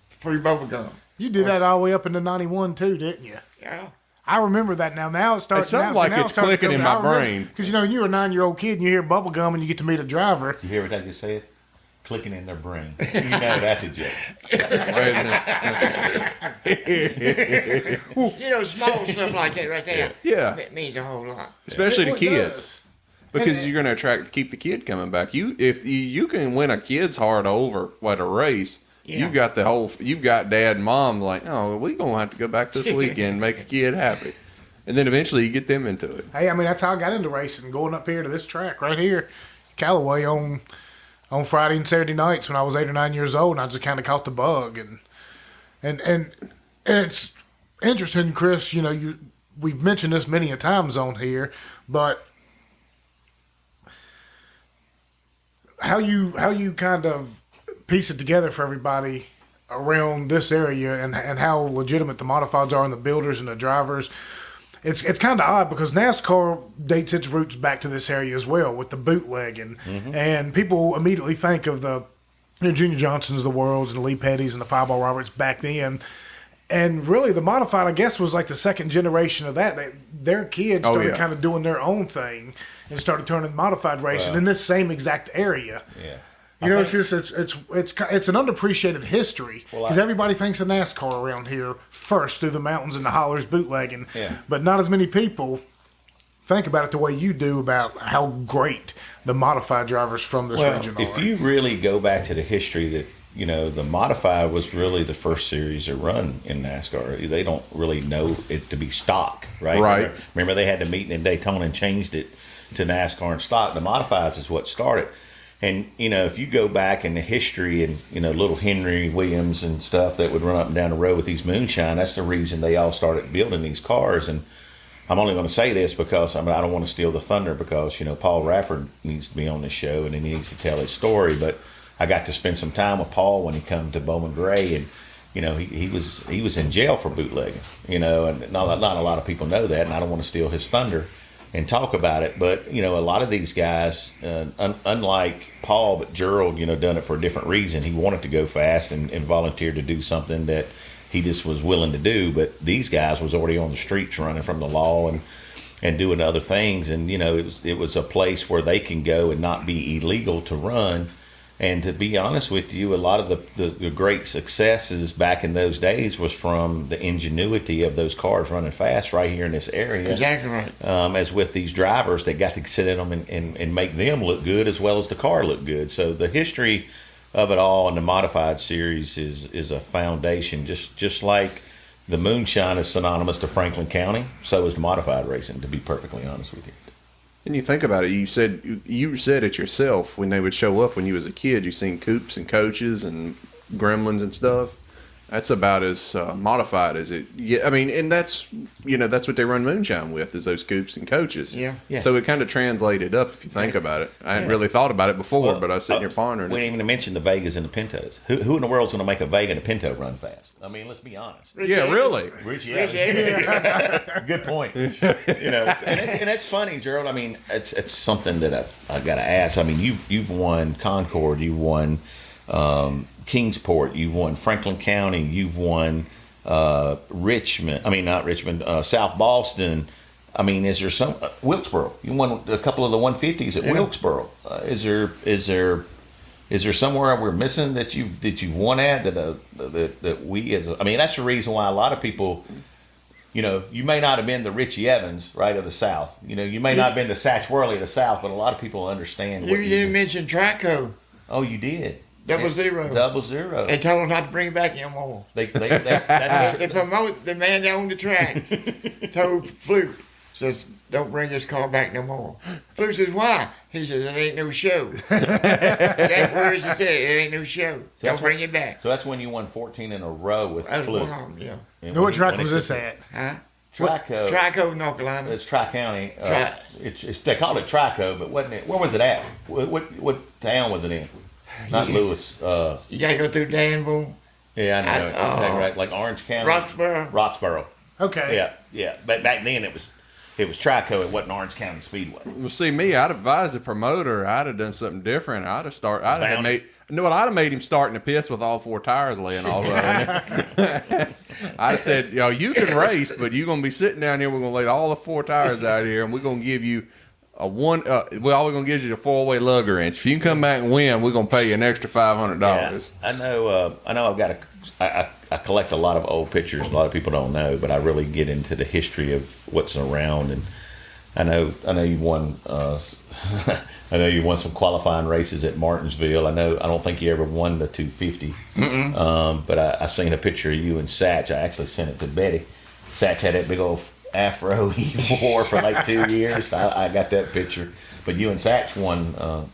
D: free bubble gum.
B: You did that all the way up into 91 too, didn't you?
D: Yeah.
B: I remember that now. Now it starts.
A: It sounds like it's clicking in my brain.
B: Because you're a 9-year-old kid and you hear bubble gum and you get to meet a driver.
C: You hear what I just said? Clicking in their brain. That's a joke.
D: Small stuff like that right there.
A: Yeah.
D: It means a whole lot.
A: Especially to kids. Because you're going to keep the kid coming back. If you can win a kid's heart over at a race. Yeah. You've got dad and mom like, oh, we're going to have to go back this weekend and make a kid happy. And then eventually you get them into it.
B: Hey, that's how I got into racing, going up here to this track right here, Callaway on Friday and Saturday nights when I was 8 or 9 years old, and I just kind of caught the bug. And it's interesting, Chris, we've mentioned this many a times on here, but how you kind of piece it together for everybody around this area and how legitimate the modifieds are and the builders and the drivers. It's kind of odd because NASCAR dates its roots back to this area as well with the bootlegging. Mm-hmm. And people immediately think of the Junior Johnsons of the worlds and the Lee Pettys and the Fireball Roberts back then. And really the modified, I guess, was like the second generation of that. Their kids started kind of doing their own thing and started turning modified racing in this same exact area.
C: Yeah.
B: It's an underappreciated history because everybody thinks of NASCAR around here first through the mountains and the hollers bootlegging, but not as many people think about it the way you do about how great the modified drivers from this region are.
C: If you really go back to the history that the modified was really the first series to run in NASCAR. They don't really know it to be stock, right?
A: Right.
C: Remember they had the meeting in Daytona and changed it to NASCAR and stock. The modifieds is what started. And, if you go back in the history and, little Henry Williams and stuff that would run up and down the road with these moonshine, that's the reason they all started building these cars. And I'm only going to say this because I don't want to steal the thunder because, Paul Rafford needs to be on this show and he needs to tell his story. But I got to spend some time with Paul when he come to Bowman Gray and, he was in jail for bootlegging, and not a lot of people know that, and I don't want to steal his thunder and talk about it. But, a lot of these guys, unlike Paul, but Gerald, done it for a different reason. He wanted to go fast and volunteered to do something that he just was willing to do. But these guys was already on the streets running from the law and doing other things. And, you know, it was a place where they can go and not be illegal to run. And to be honest with you, a lot of the great successes back in those days was from the ingenuity of those cars running fast right here in this area.
D: Exactly right.
C: As with these drivers, they got to sit in them and make them look good as well as the car look good. So the history of it all in the modified series is a foundation, just like the moonshine is synonymous to Franklin County, so is the modified racing, to be perfectly honest with you.
A: And you think about it, you said it yourself when they would show up when you was a kid. You seen coupes and coaches and gremlins and stuff. That's about as modified as it. Yeah, I mean, and that's that's what they run moonshine with, is those coupes and coaches.
D: Yeah.
A: So it kind of translated up if you think about it. I hadn't really thought about it before, but I was sitting here pondering.
C: We didn't even mention the Vegas and the Pintos. Who in the world's going to make a Vega and a Pinto run fast? I mean, let's be honest.
A: Yeah, really.
C: Richie Evans. Good point. And it's funny, Gerald. I mean, it's something that I got to ask. I mean, you've won Concord, you've won Kingsport, you've won Franklin County, you've won Richmond. I mean, not Richmond, South Boston. I mean, is there some Wilkesboro? You won a couple of the 150s at Wilkesboro. Is there somewhere we're missing that you've won at that we as I mean, that's the reason why a lot of people. You may not have been the Richie Evans, right, of the South. You may not have been the Satch Worley of the South, but a lot of people understand.
D: You didn't mention Trico.
C: Oh, you did.
D: Double zero. They told them not to bring it back anymore.
C: They
D: promote the man that owned the track. Told Fluke, says, don't bring this car back no more. Fluke says, why? He says, it ain't no show. That's words he said, it ain't no show. So don't bring it back.
C: So that's when you won 14 in a row with
D: That's
C: Fluke.
D: one of them, yeah.
B: What track was this at?
D: Huh?
C: Trico,
D: North Carolina.
C: It's Tri-County. They called it Trico, but wasn't it? Where was it at? What town was it in? Not Lewis.
D: You got to go through Danville.
C: Yeah, I know. Exactly right. Like Orange County. Roxborough.
B: Okay.
C: Yeah. But back then it was Trico. It wasn't Orange County Speedway.
A: Well, see, me, I'd advise the promoter. I'd have done something different. I'd have made him start in the pits with all four tires laying all over. I'd have said, you can race, but you're going to be sitting down here. We're going to lay all the four tires out here, and we're going to give you we're going to give you the 4-way lug wrench. If you can come back and win, we're going to pay you an extra $500.
C: Yeah, I know. I collect a lot of old pictures. A lot of people don't know, but I really get into the history of what's around. And I know you won. I know you won some qualifying races at Martinsville. I don't think you ever won the 250. But I seen a picture of you and Satch. I actually sent it to Betty. Satch had that big old afro he wore for like 2 years. I got that picture. But you and Satch won.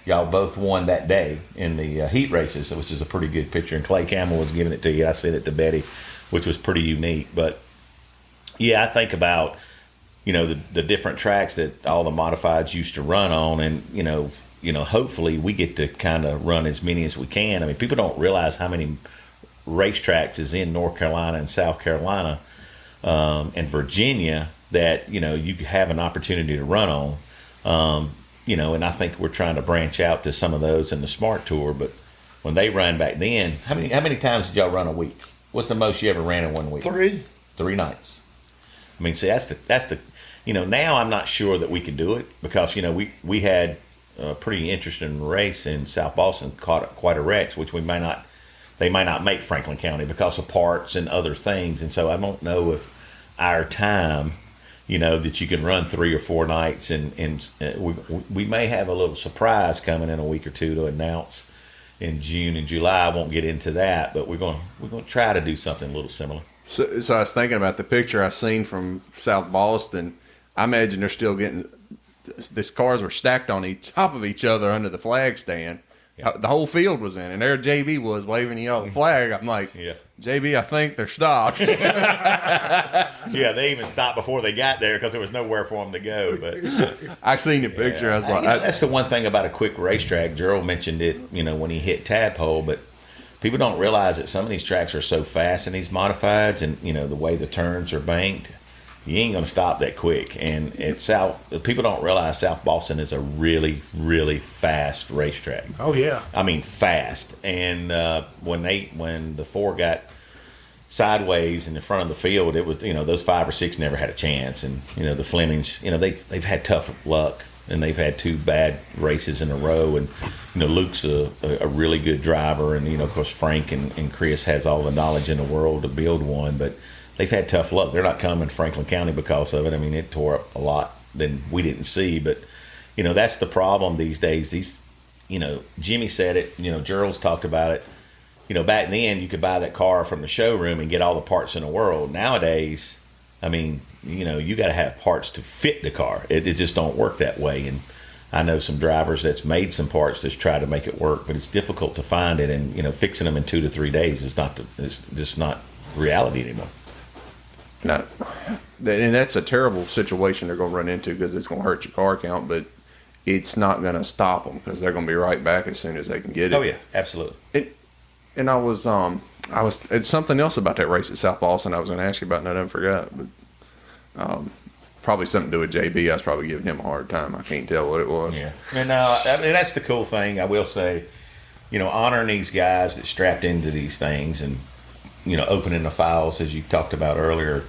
C: Y'all both won that day in the heat races, which is a pretty good picture. And Clay Campbell was giving it to you. I sent it to Betty, which was pretty unique. But yeah, I think about the different tracks that all the modifieds used to run on, and hopefully we get to kind of run as many as we can. I mean, people don't realize how many racetracks is in North Carolina and South Carolina and Virginia that you have an opportunity to run on. And I think we're trying to branch out to some of those in the Smart Tour. But when they run back then, how many times did y'all run a week? What's the most you ever ran in 1 week?
D: 3.
C: 3 nights. I mean, see, that's the now I'm not sure that we could do it because we had a pretty interesting race in South Boston, caught quite a wreck, which they might not make Franklin County because of parts and other things. And so I don't know if our time. That you can run 3 or 4 nights, and we may have a little surprise coming in a week or two to announce in June and July. I won't get into that, but we're going to try to do something a little similar.
A: So I was thinking about the picture I seen from South Boston. I imagine they're still getting these cars were stacked on top of each other under the flag stand. Yeah. The whole field was in, and there JB was waving the yellow flag. I'm like, JB, I think they're stopped.
C: Yeah, they even stopped before they got there because there was nowhere for them to go. But
A: I seen the picture. I was like,
C: that's the one thing about a quick racetrack. Gerald mentioned it, when he hit Tadpole, but people don't realize that some of these tracks are so fast in these modifieds, and the way the turns are banked. You ain't going to stop that quick. And people don't realize South Boston is a really, really fast racetrack.
B: Oh, yeah.
C: I mean, fast. And when the 4 got sideways in the front of the field, it was, those 5 or 6 never had a chance. And, the Flemings, they've had tough luck, and they've had 2 bad races in a row. And, Luke's a really good driver. And, of course, Frank and Chris has all the knowledge in the world to build one. But they've had tough luck. They're not coming to Franklin County because of it. I mean, it tore up a lot than we didn't see. But, that's the problem these days. Jimmy said it. Gerald's talked about it. Back then you could buy that car from the showroom and get all the parts in the world. Nowadays, I mean, you got to have parts to fit the car. It just don't work that way. And I know some drivers that's made some parts that's tried to make it work, but it's difficult to find it. And fixing them in 2 to 3 days is just not reality anymore.
A: No, and that's a terrible situation they're going to run into because it's going to hurt your car count, but it's not going to stop them because they're going to be right back as soon as they can get it.
C: Oh yeah, absolutely.
A: And I was it's something else about that race at South Boston I was going to ask you about, and I done forgot. But probably something to do with JB. I was probably giving him a hard time. I can't tell what it was.
C: Yeah, and that's the cool thing. I will say, honoring these guys that strapped into these things, and opening the files as you talked about earlier.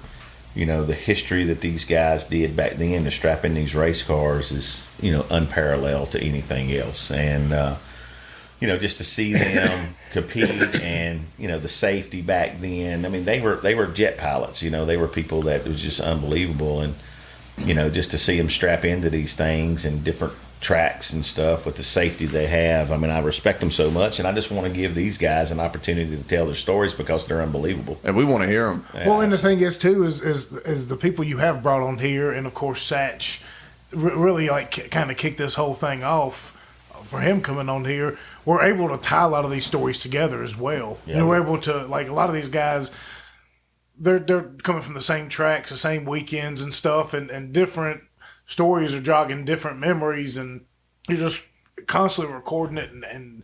C: The history that these guys did back then to strap in these race cars is unparalleled to anything else. And just to see them compete, and the safety back then. I mean, they were jet pilots. They were people that was just unbelievable. And just to see them strap into these things and different tracks and stuff with the safety they have. I mean, I respect them so much, and I just want to give these guys an opportunity to tell their stories because they're unbelievable.
A: And we want to hear them.
B: Yeah. Well, and the thing is too is the people you have brought on here, and of course Satch really kind of kicked this whole thing off for him coming on here. We're able to tie a lot of these stories together as well.
C: Yeah,
B: we're able to, like, a lot of these guys, they're coming from the same tracks, the same weekends and stuff, and different stories are jogging different memories, and you're just constantly recording it and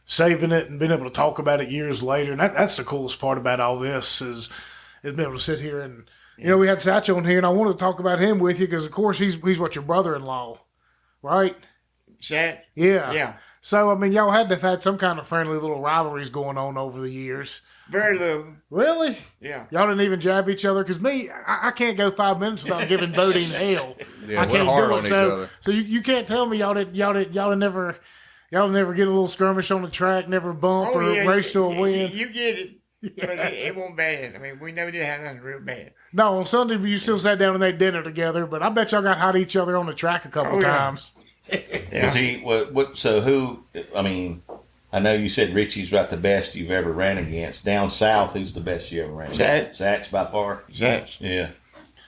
B: saving it and being able to talk about it years later. And that's the coolest part about all this is being able to sit here and, we had Satch on here, and I wanted to talk about him with you because, of course, he's what, your brother-in-law, right?
D: Satch?
B: Yeah.
D: Yeah.
B: So, I mean, y'all had to have had some kind of friendly little rivalries going on over the years.
D: Very little.
B: Really?
D: Yeah.
B: Y'all didn't even jab each other? Because me, I can't go 5 minutes without giving Bodine hell.
A: Yeah,
B: I
A: we're
B: can't
A: hard
B: do it.
A: on each other.
B: So you can't tell me y'all never get a little skirmish on the track, never bump or race to a win.
D: You get it. But it wasn't bad. I mean, we never did have nothing real bad.
B: No, on Sunday you still sat down and ate dinner together, but I bet y'all got hot at each other on the track a couple times.
D: Yeah.
C: So who, I mean, I know you said Richie's about the best you've ever ran against. Down south, who's the best you ever ran against? Satch by far?
D: Satch.
C: Yeah.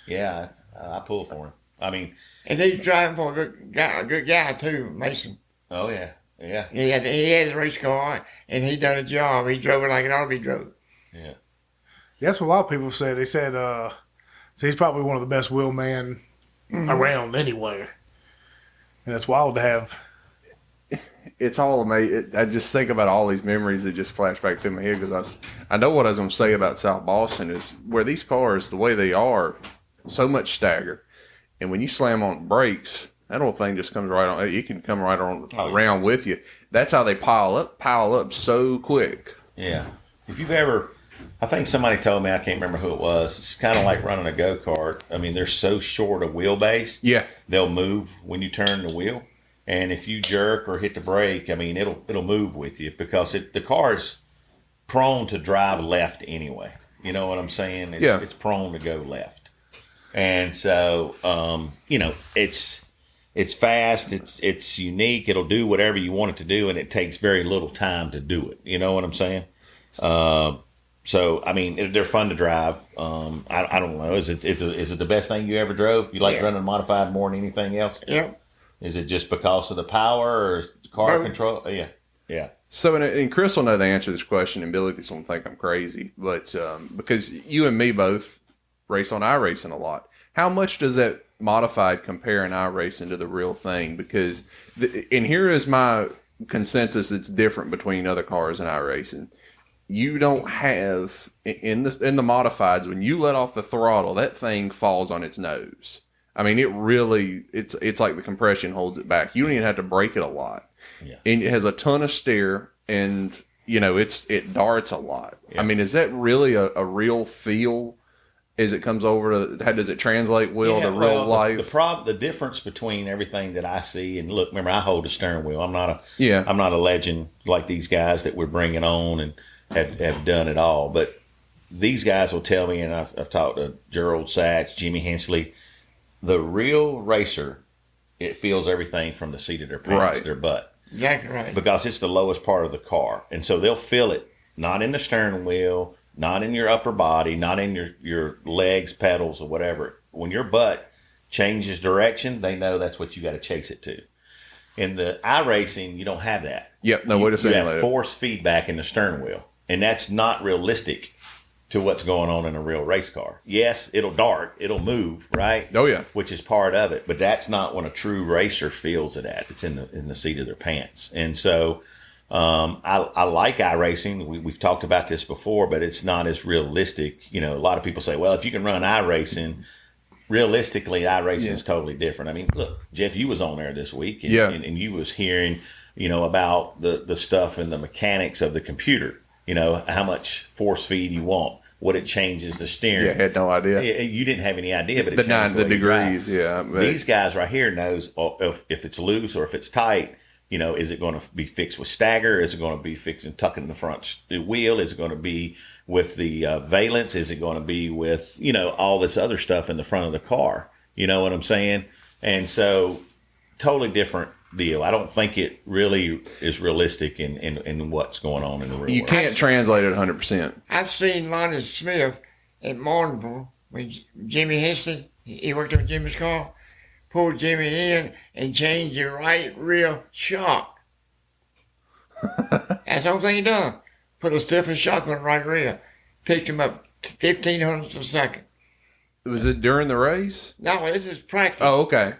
C: Yeah, I pull for him. I mean.
D: And he's driving for a good guy too, Mason.
C: Oh, yeah. Yeah.
D: He had a race car, and he done a job. He drove it like it ought to be drove.
C: Yeah.
B: That's what a lot of people said. They said he's probably one of the best wheelmen around anywhere. And it's wild to have.
A: It's all amazing. I just think about all these memories that just flash back through my head because I know what I was going to say about South Boston is where these cars, the way they are, so much stagger. And when you slam on brakes, that whole thing just comes right on. It can come right on around with you. That's how they pile up so quick.
C: Yeah. If you've ever, I think somebody told me, I can't remember who it was, it's kind of like running a go-kart. I mean, they're so short a wheelbase.
A: Yeah.
C: They'll move when you turn the wheel. And if you jerk or hit the brake, I mean, it'll move with you because the car is prone to drive left anyway. You know what I'm saying? It's prone to go left. And so, it's fast, it's unique, it'll do whatever you want it to do, and it takes very little time to do it. You know what I'm saying? So, I mean, they're fun to drive. I don't know. Is it the best thing you ever drove? You like running a modified more than anything else?
D: Yep.
C: Is it just because of the power or car control? Yeah.
A: So, and Chris will know the answer to this question, and Billy's going to think I'm crazy, but because you and me both race on iRacing a lot, how much does that modified compare in iRacing to the real thing? Because, and here is my consensus, it's different between other cars and iRacing. You don't have in the modifieds, when you let off the throttle, that thing falls on its nose. I mean, it's like the compression holds it back. You don't even have to brake it a lot.
C: Yeah.
A: And it has a ton of steer, and it darts a lot.
C: Yeah.
A: I mean, is that really a real feel as it comes over to, how does it translate to real life?
C: The difference between everything that I see, and look, remember, I hold the steering wheel. I'm not a legend like these guys that we're bringing on and have done it all. But these guys will tell me, and I've talked to Gerald Satch, Jimmy Hensley, the real racer, it feels everything from the seat of their pants, their butt.
D: Exactly right.
C: Because it's the lowest part of the car. And so they'll feel it, not in the steering wheel, not in your upper body, not in your legs, pedals, or whatever. When your butt changes direction, they know that's what you got to chase it to. In the iRacing, you don't have that.
A: Yep, no way to simulate it.
C: You have force feedback in the steering wheel. And that's not realistic to what's going on in a real race car. Yes, it'll dart, it'll move, right?
A: Oh yeah,
C: which is part of it. But that's not when a true racer feels it at. It's in the seat of their pants. And so I like iRacing. We've talked about this before, but it's not as realistic. A lot of people say, well, if you can run iRacing, realistically, iRacing is totally different. I mean, look, Jeff, you was on there this week, and you was hearing, about the stuff and the mechanics of the computer. How much force feed you want, what it changes the steering.
A: Yeah, I had no idea.
C: You didn't have any idea, but it changes
A: the degrees. Yeah, but
C: these guys right here knows if it's loose or if it's tight. Is it going to be fixed with stagger? Is it going to be fixed and tucking the front wheel? Is it going to be with the valence? Is it going to be with, all this other stuff in the front of the car? You know what I'm saying? And so totally different deal. I don't think it really is realistic in what's going on in the real world.
A: You can't translate it 100%.
D: I've seen Lonnie Smith at Martinville when Jimmy Hensley, he worked on Jimmy's car. Pulled Jimmy in and changed the right rear shock. That's the whole thing he done. Put a stiffer shock on the right rear. Picked him up 15 hundredths of a second.
A: Was it during the race?
D: No, this is practice.
A: Oh, okay.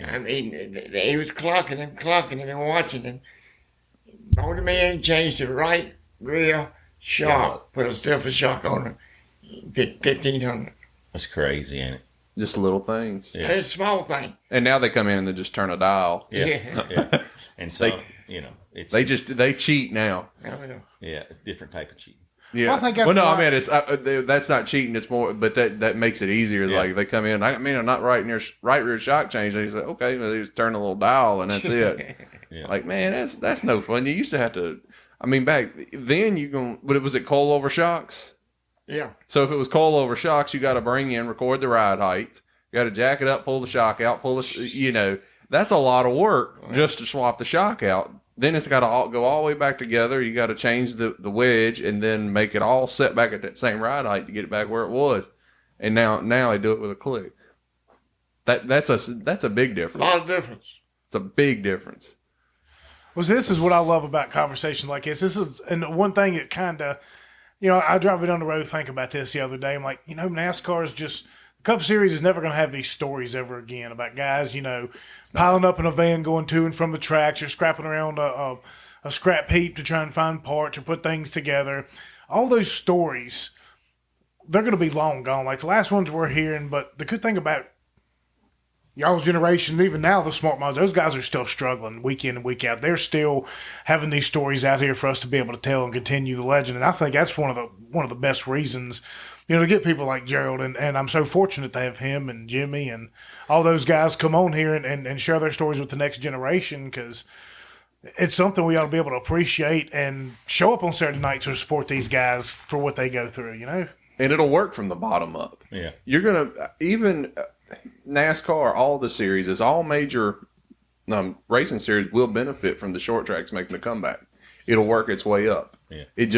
D: I mean, he was clocking him and watching him. Pulled him in, changed the right rear shock. Put a stiffer shock on him. 1,500.
C: That's crazy, ain't it?
A: Just little things.
C: Yeah.
D: It's a small thing.
A: And now they come in and they just turn a dial.
C: Yeah. And so, it's...
A: They cheat now.
C: Yeah, it's a different type of cheating.
A: Yeah.
B: Well, I think that's
A: I mean, it's that's not cheating. It's more, but that makes it easier.
C: Yeah.
A: Like they come in. I'm not right near right rear shock change. They say, okay, they just turn a little dial and that's it.
C: Yeah.
A: Like, man, that's no fun. You used to have to. I mean, back then but was it coilover shocks?
D: Yeah.
A: So if it was coilover shocks, you got to bring in, record the ride height. You got to jack it up, pull the shock out, that's a lot of work just to swap the shock out. Then it's got to go all the way back together. You got to change the wedge and then make it all set back at that same ride height to get it back where it was. And now I do it with a click. That's a big difference.
D: A lot of difference.
A: It's a big difference.
B: Well, this is what I love about conversations like this. And one thing that kind of, I driving down the road thinking about this the other day. I'm like, NASCAR is just, the Cup Series is never going to have these stories ever again about guys, piling up in a van going to and from the tracks or scrapping around a scrap heap to try and find parts or put things together. All those stories, they're going to be long gone. Like the last ones we're hearing, but the good thing about y'all's generation, even now, the smart mods, those guys are still struggling week in and week out. They're still having these stories out here for us to be able to tell and continue the legend. And I think that's one of the best reasons, to get people like Gerald. And I'm so fortunate to have him and Jimmy and all those guys come on here and share their stories with the next generation, because it's something we ought to be able to appreciate and show up on Saturday night to support these guys for what they go through,
A: And it'll work from the bottom up.
C: Yeah.
A: You're going to, even NASCAR, all the series, all major racing series will benefit from the short tracks making a comeback. It'll work its way up.
C: Yeah.
A: It's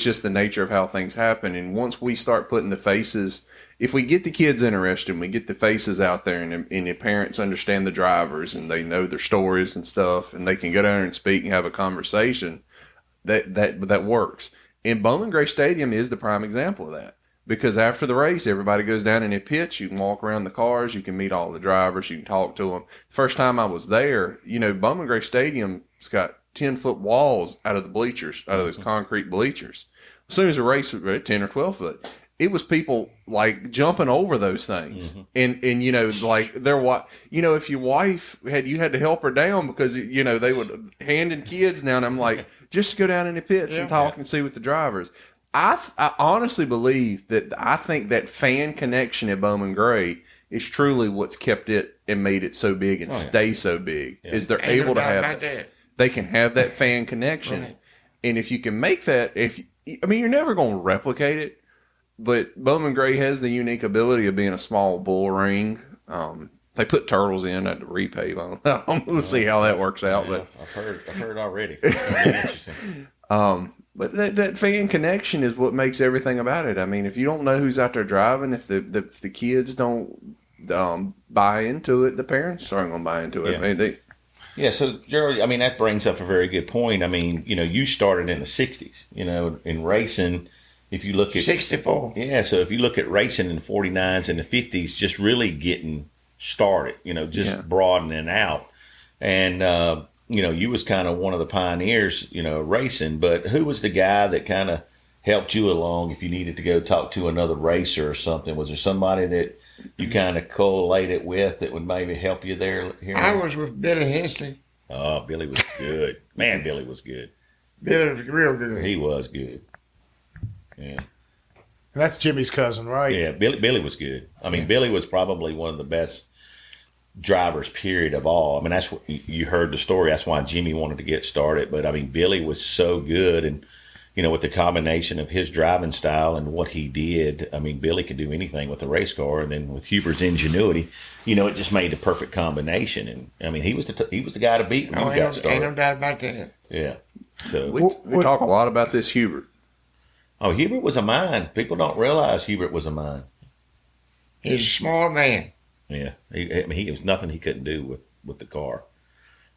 A: just the nature of how things happen. And once we start putting the faces, if we get the kids interested and we get the faces out there and the parents understand the drivers and they know their stories and stuff and they can go down and speak and have a conversation, that works. And Bowling Green Stadium is the prime example of that. Because after the race, everybody goes down in a pitch. You can walk around the cars. You can meet all the drivers. You can talk to them. First time I was there, Bowling Green Stadium's got 10-foot walls out of the bleachers, out of those concrete bleachers. As soon as the race was at 10 or 12 foot, it was people like jumping over those things, and you know, like if your wife you had to help her down because you know they would handing kids down. I'm like, just go down in the pits and talk and see with the drivers. I honestly believe that I think that fan connection at Bowman Gray is truly what's kept it and made it so big and stay so big. Is they're able to have that. They can have that fan connection, and if you can make that, you're never going to replicate it. But Bowman Gray has the unique ability of being a small bull ring. They put turtles in at the repave on them. We'll see how that works out. But
C: I've heard already. Interesting.
A: But that fan connection is what makes everything about it. I mean, if you don't know who's out there driving, if the kids don't buy into it, the parents aren't going to buy into it. I mean,
C: so Gerald, I mean, that brings up a very good point. I mean, you know, you started in the 60s, you know, in racing. If you look at
D: 64.
C: Yeah, so if you look at racing in the 49s and the 50s, just really getting started, you know, just broadening out. And, you know, you was kind of one of the pioneers, you know, racing. But who was the guy that kind of helped you along if you needed to go talk to another racer or something? Was there somebody that you kind of collated with that would maybe help you there?
D: I was with Billy Hensley.
C: Oh, Billy was good. Man, Billy was good.
D: Billy was real good.
C: He was good. Yeah.
B: And that's Jimmy's cousin, right?
C: Yeah, Billy was good. I mean, Billy was probably one of the best drivers, period, of all. I mean, that's what you heard the story. That's why Jimmy wanted to get started. But I mean, Billy was so good, and you know, with the combination of his driving style and what he did, I mean, Billy could do anything with a race car. And then with Huber's ingenuity, you know, it just made the perfect combination. And I mean, he was the guy to beat when he got started.
D: Ain't no doubt about that.
C: Yeah. So
A: we talk a lot about this Hubert.
C: Oh, Hubert was a mine. People don't realize Hubert was a mine.
D: He's a smart man.
C: Yeah, he was nothing he couldn't do with the car.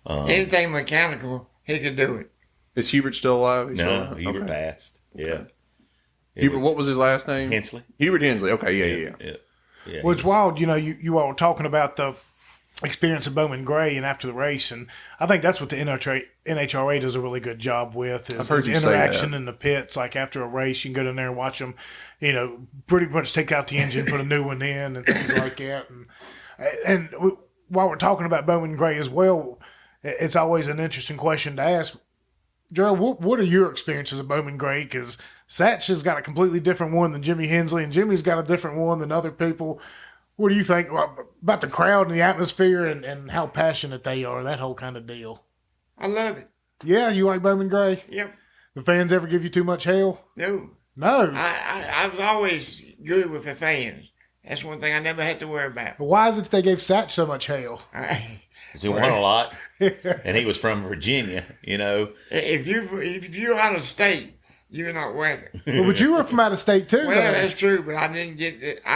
D: Anything mechanical, he could do it.
A: Is Hubert still alive?
C: No, Hubert passed. Yeah.
A: Okay. Hubert, what was his last name?
C: Hensley.
A: Hubert Hensley. Okay,
C: yeah.
B: Well, it's wild. You know, you all were talking about the experience of Bowman Gray and after the race, and I think that's what the NHRA does a really good job with is,
A: I've heard you
B: interaction
A: say that.
B: in the pits. Like after a race, you can go down there and watch them, you know, pretty much take out the engine, put a new one in, and things like that. And while we're talking about Bowman Gray as well, it's always an interesting question to ask. Gerald, what are your experiences of Bowman Gray? Because Satch has got a completely different one than Jimmy Hensley, and Jimmy's got a different one than other people. What do you think about the crowd and the atmosphere and how passionate they are, that whole kind of deal?
D: I love it.
B: Yeah, you like Bowman Gray?
D: Yep.
B: The fans ever give you too much hell?
D: No.
B: No.
D: I was always good with the fans. That's one thing I never had to worry about.
B: But why is it that they gave Satch so much hell?
C: Because he won a lot, and he was from Virginia, you know.
D: If you're out of state, you're not welcome.
B: But you were from out of state too.
D: Well,
B: though.
D: that's true, but I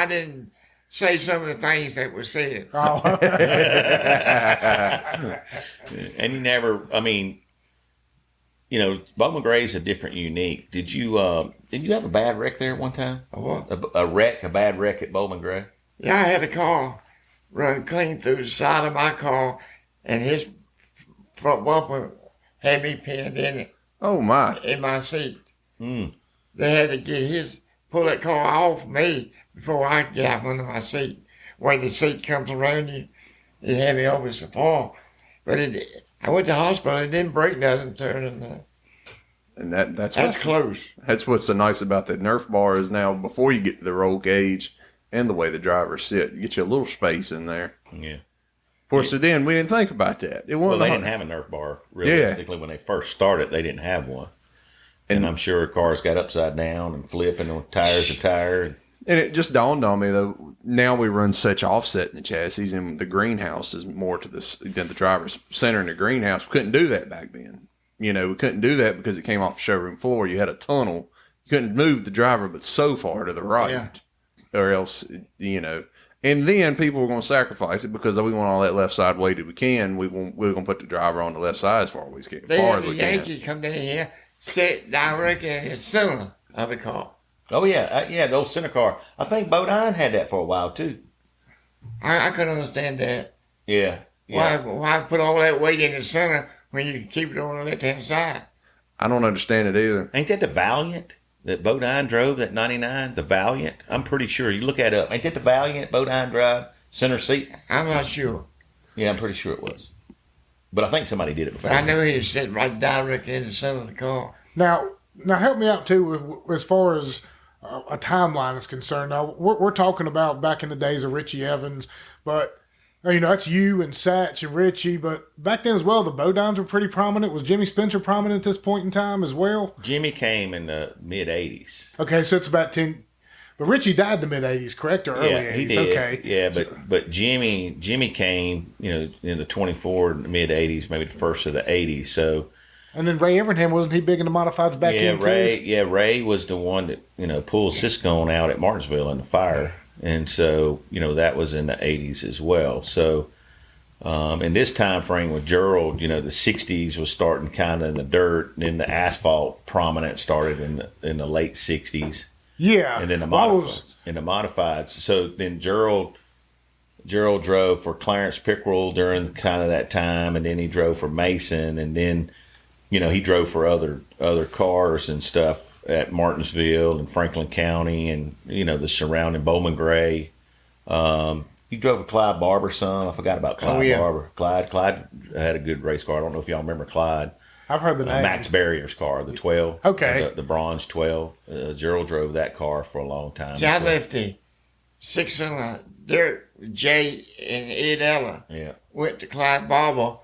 D: didn't say some of the things that were said.
B: Oh.
C: And you never, I mean, you know, Bowman Gray's a different unique. Did you have a bad wreck there one time?
D: A what?
C: A bad wreck at Bowman Gray?
D: Yeah, I had a car run clean through the side of my car, and his front bumper had me pinned in it.
A: Oh, my.
D: In my seat.
C: Mm.
D: They had to pull that car off me before I could get out from under my seat. When the seat comes around you, it had me over the fall. But I went to the hospital. It didn't break nothing, turning.
A: And that's
D: close.
A: That's what's so nice about that Nerf bar is now before you get to the roll cage and the way the drivers sit, you get you a little space in there.
C: Yeah.
A: Of course, so then we didn't think about that. It wasn't.
C: Well, they didn't have a Nerf bar realistically when they first started. They didn't have one, and I'm sure cars got upside down and flipping on tires to tire.
A: And it just dawned on me though. Now we run such offset in the chassis, and the greenhouse is more to this than the driver's center in the greenhouse. We couldn't do that back then. You know, we couldn't do that because it came off the showroom floor. You had a tunnel. You couldn't move the driver but so far to the right, or else, you know. And then people were going to sacrifice it because we want all that left side weighted we can. We're going to put the driver on the left side as far as we can.
D: They had the Yankee come down here, sit directly in the center of the car.
C: Oh, yeah, the old center car. I think Bodine had that for a while, too.
D: I couldn't understand that.
C: Yeah.
D: Why put all that weight in the center when you can keep it on the left-hand side?
A: I don't understand it either.
C: Ain't that the Valiant? that Bodine drove, that 99, the Valiant? I'm pretty sure. You look that up. Ain't that the Valiant Bodine drive, center seat?
D: I'm not sure.
C: Yeah, I'm pretty sure it was. But I think somebody did it before.
D: But I know he was sitting right directly in the center of the car.
B: Now help me out too as far as a timeline is concerned. Now we're talking about back in the days of Richie Evans, but that's you and Satch and Richie. But back then as well, the Bodines were pretty prominent. Was Jimmy Spencer prominent at this point in time as well?
C: Jimmy came in the mid '80s.
B: Okay, so it's about 10. But Richie died in the mid '80s, correct, or early '80s?
C: He did.
B: Okay,
C: yeah, but Jimmy came, in the 24 mid '80s, maybe the first of the '80s. So.
B: And then Ray Evernham, wasn't he big into modifieds back in too?
C: Ray was the one that pulled Cisco out at Martinsville in the fire, and so that was in the '80s as well. So, in this time frame with Gerald, the '60s was starting kind of in the dirt, and then the asphalt prominence started in the late '60s.
B: Yeah,
C: and then the modifieds. So then Gerald drove for Clarence Pickrell during kind of that time, and then he drove for Mason, and then. He drove for other cars and stuff at Martinsville and Franklin County and, the surrounding Bowman Gray. He drove for Clyde Barber's son. I forgot about Clyde Barber. Clyde had a good race car. I don't know if y'all remember Clyde.
B: I've heard the name.
C: Max Barrier's car, the 12.
B: Okay.
C: The bronze 12. Gerald drove that car for a long time.
D: See, I left the 6-cylinder dirt. Jay and Ed Ella went to Clyde Barber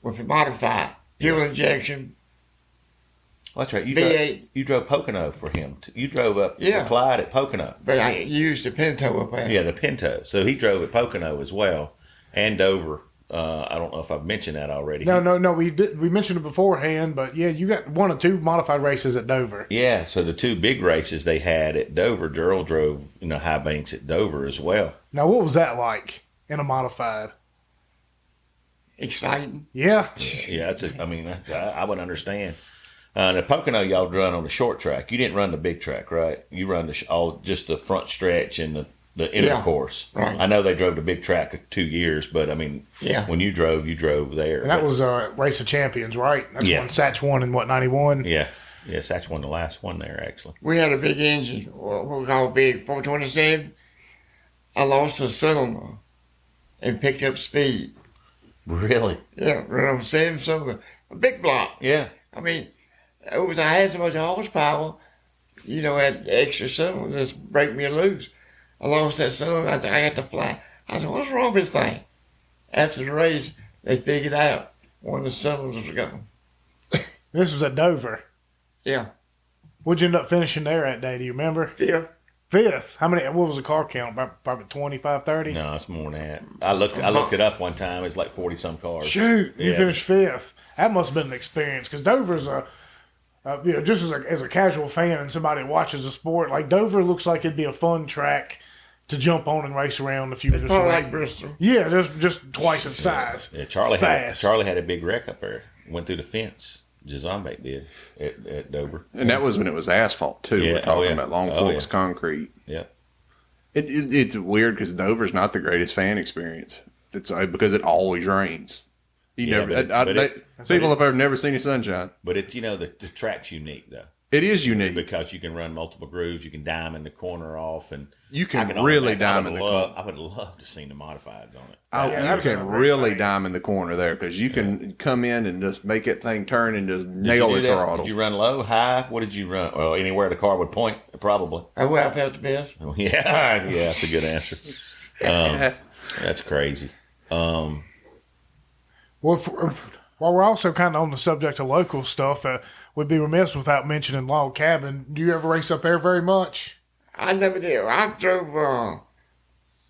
D: with a modified. Fuel injection.
C: Well, that's right. You drove Pocono for him. You drove up to Clyde at Pocono.
D: But I used the Pinto up there.
C: Yeah, the Pinto. So he drove at Pocono as well, and Dover. I don't know if I've mentioned that already.
B: No. We mentioned it beforehand, but yeah, you got 1 or 2 modified races at Dover.
C: Yeah, so the 2 big races they had at Dover, Gerald drove high banks at Dover as well.
B: Now, what was that like in a modified?
D: Exciting.
B: Yeah.
C: Yeah, I would understand. The Pocono y'all run on the short track. You didn't run the big track, right? You run just the front stretch and the intercourse.
D: Right.
C: I know they drove the big track 2 years, but when you drove there.
B: And that was Race of Champions, right? That's when Satch won in 91?
C: Yeah. Yeah, Satch won the last one there, actually.
D: We had a big engine, what we call big 427. I lost a cylinder and picked up speed.
C: Really?
D: Yeah, run on 7 cylinder. A big block.
C: Yeah.
D: I had so much horsepower, that extra cylinder just break me loose. I lost that cylinder. I got to fly. I said, what's wrong with this thing? After the race, they figured out one of the cylinders was gone.
B: This was at Dover.
D: Yeah.
B: What'd you end up finishing there that day? Do you remember? Fifth. How many? What was the car count? Probably 25, 30?
C: No, it's more than that. I looked it up one time. It's like 40-some cars.
B: Shoot, you finished 5th. That must have been an experience because Dover's just as a casual fan and somebody that watches the sport, like Dover looks like it'd be a fun track to jump on and race around if you were just
D: like Bristol.
B: Yeah, just twice its size.
C: Yeah, Charlie had a big wreck up there. Went through the fence. Jazambek did at Dover.
A: And that was when it was asphalt, too. We're talking about Long Forks concrete.
C: Yeah.
A: It's weird because Dover's not the greatest fan experience. It's because it always rains. People up there have never seen any sunshine.
C: But the track's unique, though.
A: It is unique.
C: Because you can run multiple grooves. You can diamond the corner off. And
A: you can really diamond the corner.
C: I would love to see the modifieds on it.
A: You can really diamond the corner there because you can come in and just make that thing turn and just nail the throttle.
C: Did you run low, high? What did you run? Well, anywhere the car would point, probably.
D: I felt the best.
C: Oh, yeah, that's a good answer. That's crazy.
B: Well, while we're also kind of on the subject of local stuff, we'd be remiss without mentioning Log Cabin. Do you ever race up there very much?
D: I never did. I drove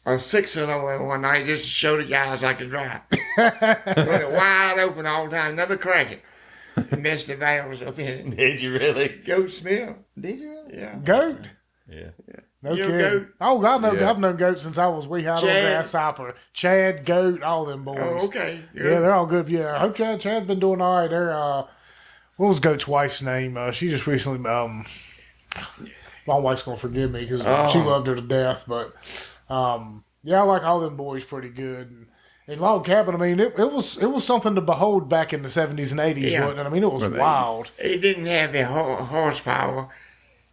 D: a 6-cylinder one night just to show the guys I could drive. Run it wide open all the time, never crack it. Messed the valves up in it.
C: Did you really?
D: Goat smell.
C: Did you really?
D: Yeah.
B: Goat?
C: Yeah.
B: No
D: you
B: kidding.
D: Goat?
B: Oh, God, no. Yeah. I've known Goat since I was wee high on grasshopper. Chad, Goat, all them boys.
D: Oh, okay. Good.
B: Yeah, they're all good. Yeah, I hope Chad's been doing all right. They're, what was Goat's wife's name? She just recently, my wife's going to forgive me because she loved her to death. But, yeah, I like all them boys pretty good. And Log Cabin, I mean, it was something to behold back in the 70s and 80s, wasn't it? I mean, it was wild.
D: It didn't have the horsepower.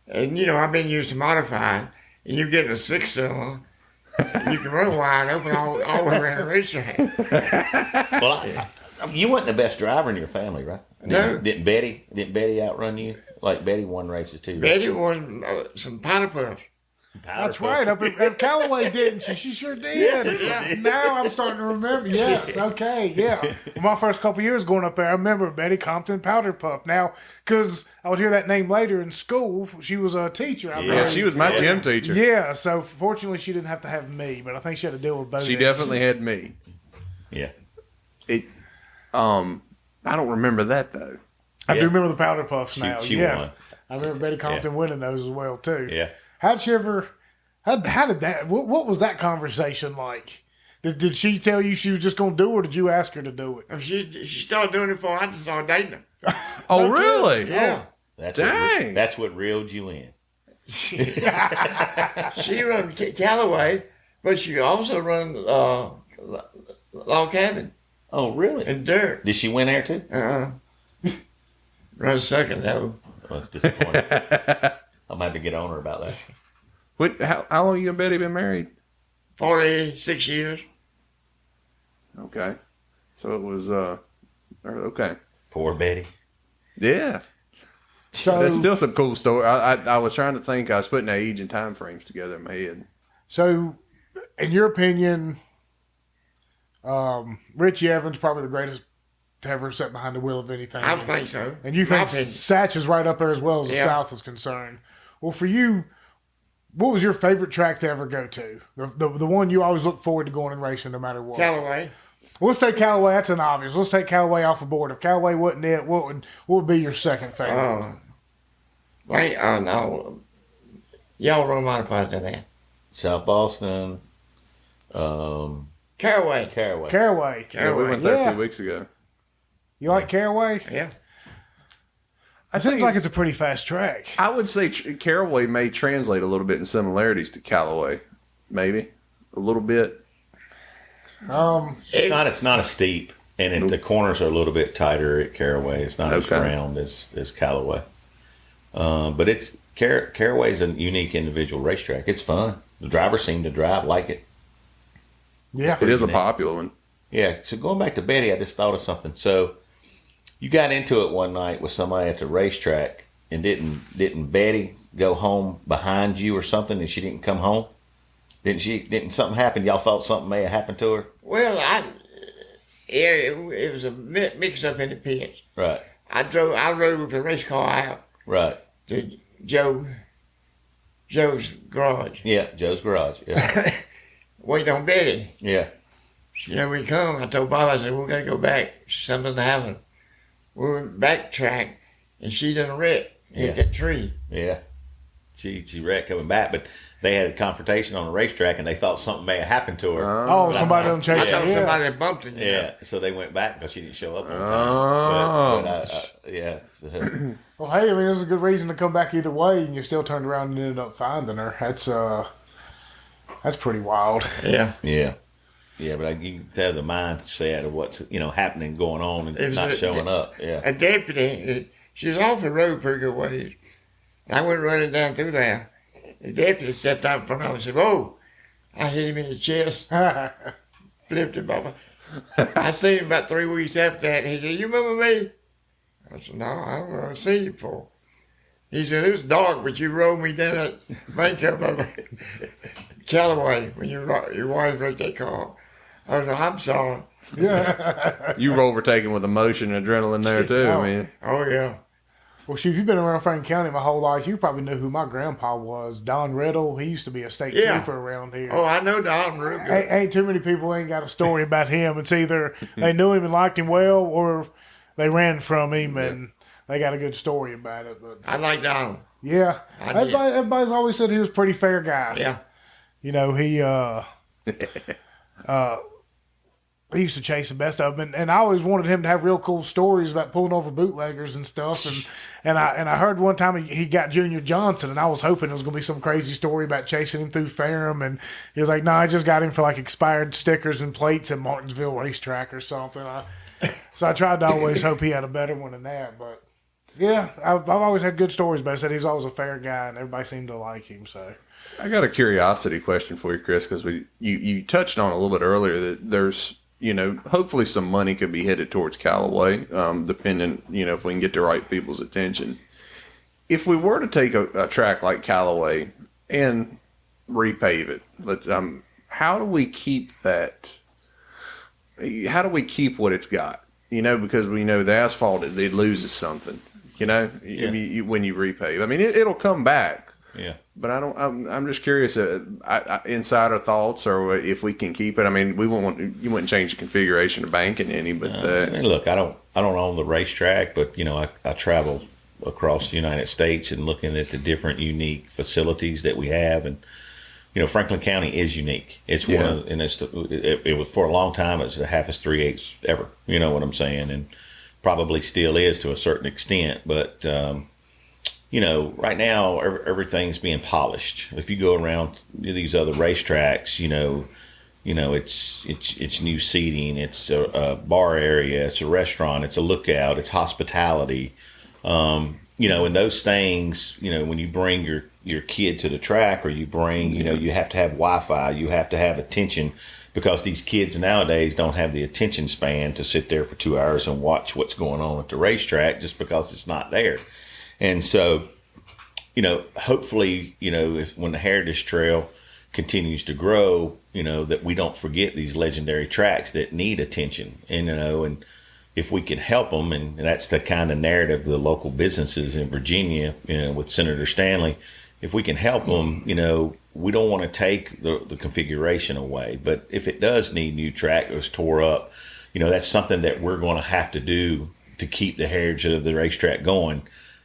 D: And, I've been used to modifying, and you get a 6-cylinder, you can run wide open all the way around the racetrack.
C: Well, you weren't the best driver in your family, right?
D: No.
C: Didn't Betty outrun you? Like, Betty won races, too. Right?
D: Betty won some powder puffs.
B: That's right. Up at Callaway, didn't she? She sure did.
D: Yes,
B: Now I'm starting to remember. Yes. Okay. Yeah. Well, my first couple years going up there, I remember Betty Compton Powder Puff. Now, because I would hear that name later in school, she was a teacher.
A: Yeah, she was my gym teacher.
B: Yeah. So fortunately, she didn't have to have me, but I think she had to deal with both.
A: She definitely had me.
C: Yeah.
B: I
A: don't remember that though.
B: I do remember the Powder Puffs now.
C: She
B: yes.
C: won.
B: I remember Betty Compton winning those as well too.
C: Yeah.
B: How'd she ever? How did that? What was that conversation like? Did she tell you she was just going to do it, or did you ask her to do it?
D: She started doing it before I started dating her.
A: Oh, really?
D: Yeah.
C: That's what reeled you in.
D: She run Callaway, but she also run log cabin
C: Oh, really?
D: and dirt.
C: Did she win there, too?
D: Run second, though.
C: Well, that's disappointing. I'm going to have to get on her about that.
A: How long you and Betty been married?
D: 46 years.
A: Okay. So it was, okay.
C: Poor Betty.
A: Yeah.
B: So
A: That's still some cool story. I was trying to think. I was putting age and time frames together in my head.
B: So, in your opinion, Richie Evans probably the greatest to ever sit behind the wheel of anything.
D: I think so.
B: And you think Satch is right up there as well as the
D: Yeah.
B: South is concerned. Well, for you, what was your favorite track to ever go to? The one you always look forward to going and racing no matter what?
D: Callaway.
B: Well, let's take Callaway. That's an obvious. Let's take Callaway off the board. If Callaway wasn't it, what would be your second favorite?
D: No. Y'all run modified than that.
C: South Boston.
D: Caraway.
B: Caraway.
A: Yeah, we went there a few weeks ago.
B: You like Caraway?
D: Yeah.
B: It seems like it's a pretty fast track.
A: I would say Caraway may translate a little bit in similarities to Callaway. Maybe. A little bit.
C: It's not as steep, and the corners are a little bit tighter at Caraway. It's not as round as Callaway. But Caraway is a unique individual racetrack. It's fun. The drivers seem to like it.
B: Yeah.
A: It is a popular one.
C: Yeah. So going back to Betty, I just thought of something. So you got into it one night with somebody at the racetrack, and didn't Betty go home behind you or something, and she didn't come home? Didn't something happen? Y'all thought something may have happened to her?
D: Well, it was a mix up in the pits.
C: Right.
D: I rode with the race car out
C: Right.
D: to Joe's garage.
C: Yeah, Joe's garage. Yeah.
D: Waiting on Betty.
C: Yeah.
D: She never come. I told Bob, I said, we got to go back. Something happened. We went backtrack, and she done wreck. Hit that tree.
C: Yeah. She wrecked coming back, but they had a confrontation on the racetrack, and they thought something may have happened to her.
B: Oh, somebody done
D: I
B: chased
D: thought
B: her.
D: somebody had bumped her.
C: Yeah, so they went back because she didn't show up on
A: Oh.
C: time. But yeah.
B: Well, hey, I mean, there's a good reason to come back either way, and you still turned around and ended up finding her. That's pretty wild.
D: Yeah.
C: Yeah. Yeah, but you can tell the mindset of what's happening, going on, and not showing up. Yeah.
D: A deputy, she was off the road pretty good ways. I went running down through there. The deputy stepped out in front of me and said, "Whoa!" I hit him in the chest, flipped him over. I seen him about 3 weeks after that. He said, "You remember me?" I said, "No, I haven't seen you before." He said, "It was dark, but you rolled me down that makeup over Callaway when your wife wrecked that car." I said, "I'm sorry."
B: Yeah.
A: You were overtaken with emotion and adrenaline there, too. I mean,
D: Oh, yeah.
B: Well, shoot, if you've been around Franklin County my whole life, you probably knew who my grandpa was. Don Riddle. He used to be a state trooper around here.
D: Oh, I know Don real good.
B: Ain't too many people ain't got a story about him. It's either they knew him and liked him well, or they ran from him and they got a good story about it. But
D: I like Don.
B: yeah,
D: I did.
B: everybody's always said he was a pretty fair guy.
D: Yeah.
B: He he used to chase the best of them, and I always wanted him to have real cool stories about pulling over bootleggers and stuff. And I heard one time he got Junior Johnson, and I was hoping it was going to be some crazy story about chasing him through Ferrum, and he was like, "No, I just got him for like expired stickers and plates at Martinsville Racetrack or something." So I tried to always hope he had a better one than that, but Yeah, I've always had good stories, but I said he's always a fair guy, and everybody seemed to like him. So
A: I got a curiosity question for you, Chris, because you touched on a little bit earlier that there's, hopefully some money could be headed towards Callaway, depending, if we can get the right people's attention. If we were to take a track like Callaway and repave it, how do we keep that? How do we keep what it's got? Because we know the asphalt, it loses something. When you repave, I mean, it'll come back.
C: Yeah.
A: But I'm just curious, insider thoughts, or if we can keep it. I mean, you wouldn't change the configuration of banking any, but
C: look, I don't own the racetrack, but I travel across the United States and looking at the different unique facilities that we have, and Franklin County is unique. It's one of, and it was for a long time. It's the halfest 3/8 ever. You know what I'm saying, and probably still is to a certain extent, but. Right now everything's being polished. If you go around these other racetracks, it's new seating, it's a bar area, it's a restaurant, it's a lookout, it's hospitality. And those things, when you bring your kid to the track, or you bring, you have to have Wi-Fi, you have to have attention, because these kids nowadays don't have the attention span to sit there for 2 hours and watch what's going on at the racetrack just because it's not there. And so, hopefully, when the Heritage Trail continues to grow, that we don't forget these legendary tracks that need attention. And if we can help them, and that's the kind of narrative the local businesses in Virginia, with Senator Stanley, if we can help them, we don't want to take the configuration away. But if it does need new track that was tore up, that's something that we're going to have to do to keep the heritage of the racetrack going.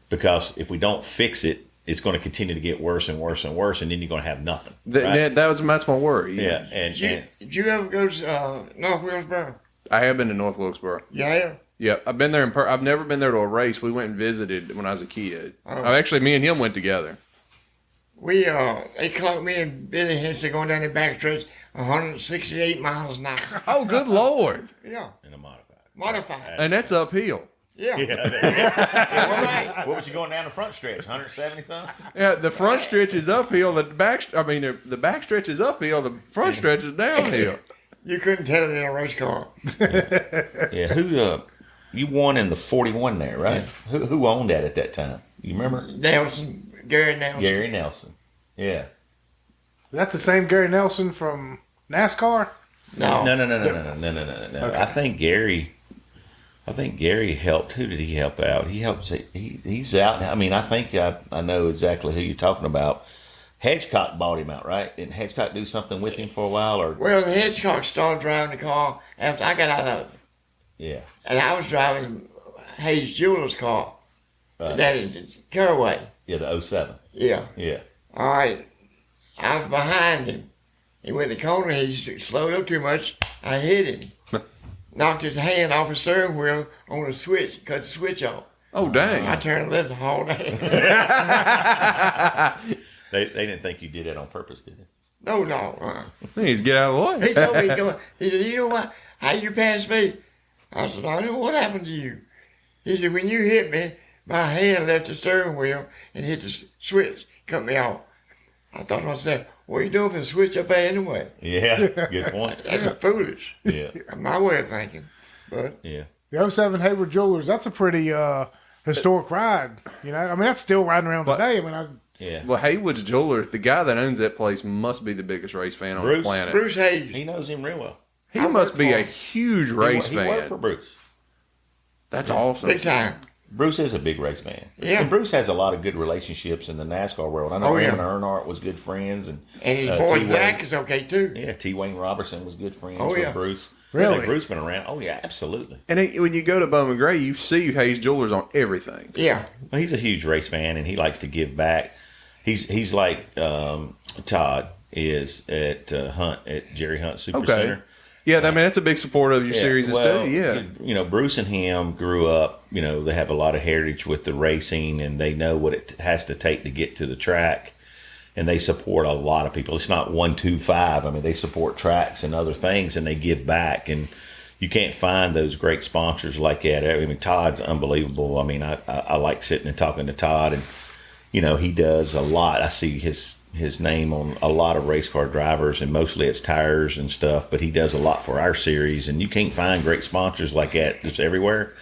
C: Because if we don't fix it, it's going to continue to get worse and worse and worse, and then you're going to have nothing. Right?
A: That's my worry.
C: Yeah.
D: Did you ever go to North Wilkesboro?
A: I have been to North Wilkesboro.
D: Yeah.
A: Yeah, I've been there. I've never been there to a race. We went and visited when I was a kid. Actually, me and him went together.
D: They caught me and Billy Henson going down the backstretch 168 miles an hour.
A: Oh, good Lord.
D: Yeah.
C: In a
D: Modified.
A: And that's uphill.
D: Yeah.
C: What was you going down the front stretch? 170 something?
A: Yeah, the front stretch is uphill. The back stretch is uphill. The front stretch is downhill.
D: You couldn't tell it in a race car.
C: Yeah. Who? You won in the 41 there, right? Yeah. Who owned that at that time? You remember?
D: Gary Nelson.
C: Gary Nelson. Yeah.
B: Is that the same Gary Nelson from NASCAR?
C: No. Okay. I think Gary helped. Who did he help out? He helped. He's out. I mean, I think I know exactly who you're talking about. Hedgecock bought him out, right? Didn't Hedgecock do something with him for a while? Or
D: well, Hedgecock started driving the car after I got out of it.
C: Yeah.
D: And I was driving Hayes Jewelers' car.
C: Right.
D: That is Callaway.
C: Yeah, the 07.
D: Yeah.
C: Yeah.
D: All right. I was behind him. He went in the corner. He slowed up too much. I hit him. Knocked his hand off the steering wheel on the switch. Cut the switch off.
A: Oh, dang.
D: I turned left the whole day.
C: They didn't think you did that on purpose, did they?
D: No.
A: He needs to get out of the way.
D: He told me, he said, you know what? How you passed me? I said, I know what happened to you. He said, when you hit me, my hand left the steering wheel and hit the switch, cut me off. I thought I said, what are you doing for the switch up there anyway?
C: Yeah, good point.
D: That's foolish.
C: Yeah.
D: My way of thinking. But
C: yeah.
B: The 07 Hayward Jewelers, that's a pretty historic ride. I mean, that's still riding around today. I mean,
C: yeah.
A: Well, Haywood's Jewelers, the guy that owns that place must be the biggest race fan on the planet.
D: Bruce Hayes.
C: He knows him real well.
A: He must be a huge race fan.
C: He worked for Bruce.
A: That's awesome.
D: Big time.
C: Bruce is a big race fan.
D: Yeah.
C: And Bruce has a lot of good relationships in the NASCAR world. I know him and Earnhardt was good friends. And
D: his boy Zach is okay, too.
C: Yeah, T. Wayne Robertson was good friends with Bruce.
B: Really?
C: Bruce been around. Oh, yeah, absolutely.
A: And when you go to Bowman Gray, you see Hayes Jewelers on everything.
D: Yeah.
C: Well, he's a huge race fan, and he likes to give back. He's like Todd is at Jerry Hunt Super Center.
A: Yeah, I mean, that's a big supporter of your series too. Yeah.
C: Bruce and him grew up, they have a lot of heritage with the racing, and they know what it has to take to get to the track, and they support a lot of people. It's not 1, 2, 5. I mean, they support tracks and other things, and they give back. And, you can't find those great sponsors like that. I mean, Todd's unbelievable. I mean, I like sitting and talking to Todd, and he does a lot. I see his name on a lot of race car drivers, and mostly it's tires and stuff. But he does a lot for our series, and you can't find great sponsors like that just everywhere.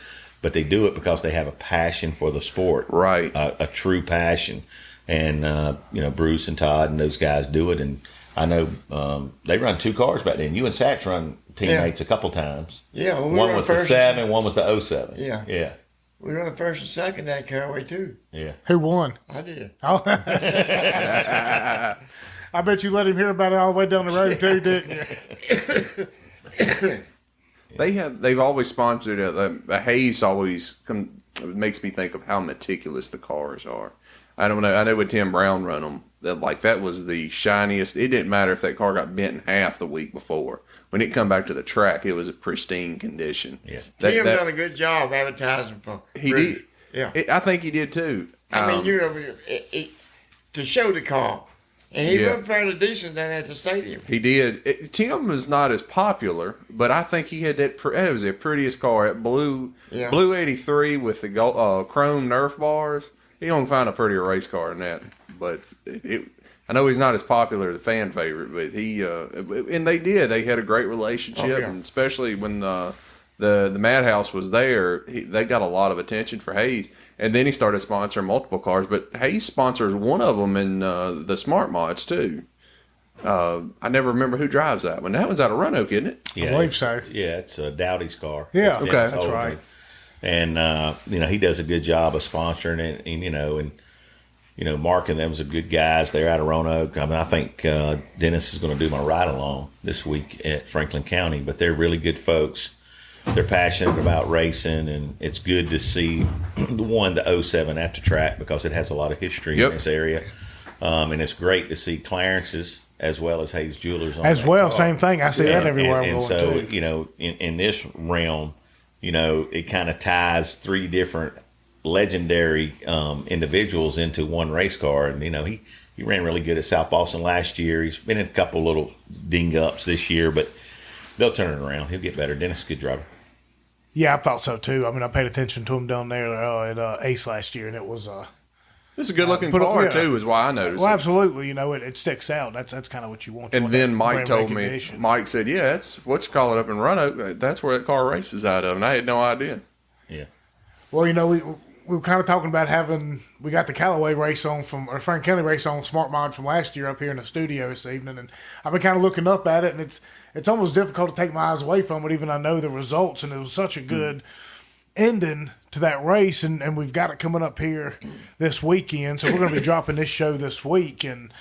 C: But they do it because they have a passion for the sport,
A: right?
C: A true passion, and Bruce and Todd and those guys do it. And I know they run 2 cars back then. You and Sachs run teammates a couple times.
D: Yeah, well,
C: one was the 7, one was the 07.
D: Yeah. We run first and second that Callaway too.
C: Yeah.
B: Who won?
D: I did.
B: Oh. I bet you let him hear about it all the way down the road too, didn't you?
A: They've always sponsored it. Hayes always makes me think of how meticulous the cars are. I don't know. I know when Tim Brown run them, that was the shiniest. It didn't matter if that car got bent in half the week before. When it come back to the track, it was a pristine condition.
C: Yes.
D: Tim done a good job advertising for.
A: He did.
D: Yeah.
A: I think he did too.
D: I mean, to show the car. And he looked fairly decent down at the stadium.
A: He did. Tim was not as popular, but I think he had that. It was the prettiest car. That blue 83 with the gold, chrome Nerf bars. You don't find a prettier race car than that. But I know he's not as popular as a fan favorite, but and they did. They had a great relationship, and especially when the Madhouse was there, they got a lot of attention for Hayes. And then he started sponsoring multiple cars, but Hayes sponsors one of them in the Smart Mods too. I never remember who drives that one. That one's out of Roanoke, isn't it?
C: Yeah,
B: I believe so.
C: Yeah, it's Dowdy's car.
B: Yeah,
C: okay,
B: that's right.
C: And he does a good job of sponsoring it, and Mark and them's are good guys. They're out of Roanoke. I mean, I think Dennis is going to do my ride along this week at Franklin County, but they're really good folks. They're passionate about racing, and it's good to see the 07 at the track because it has a lot of history in this area. And it's great to see Clarence's as well as Hayes Jewelers on
B: as well.
C: car.
B: Same thing. I see that everywhere.
C: And so, in this realm, it kind of ties 3 different legendary individuals into one race car. And, he ran really good at South Boston last year. He's been in a couple little ding-ups this year, but they'll turn it around. He'll get better. Dennis is a good driver.
B: Yeah, I thought so too. I mean, I paid attention to him down there at Ace last year, and it was
A: it's a good looking car too, is why I noticed.
B: Well,
A: it.
B: absolutely. it sticks out. That's kind of what you want.
A: And then Mike told me. Mike said, "Yeah, it's what you call it up in Roanoke. That's where that car races out of," and I had no idea.
C: Yeah.
B: Well, we were kind of talking about we got the Callaway race on or Frank County race on Smart Mod from last year up here in the studio this evening, and I've been kind of looking up at it, and it's almost difficult to take my eyes away from it, even I know the results, and it was such a good ending to that race, and we've got it coming up here this weekend, so we're going to be dropping this show this week, and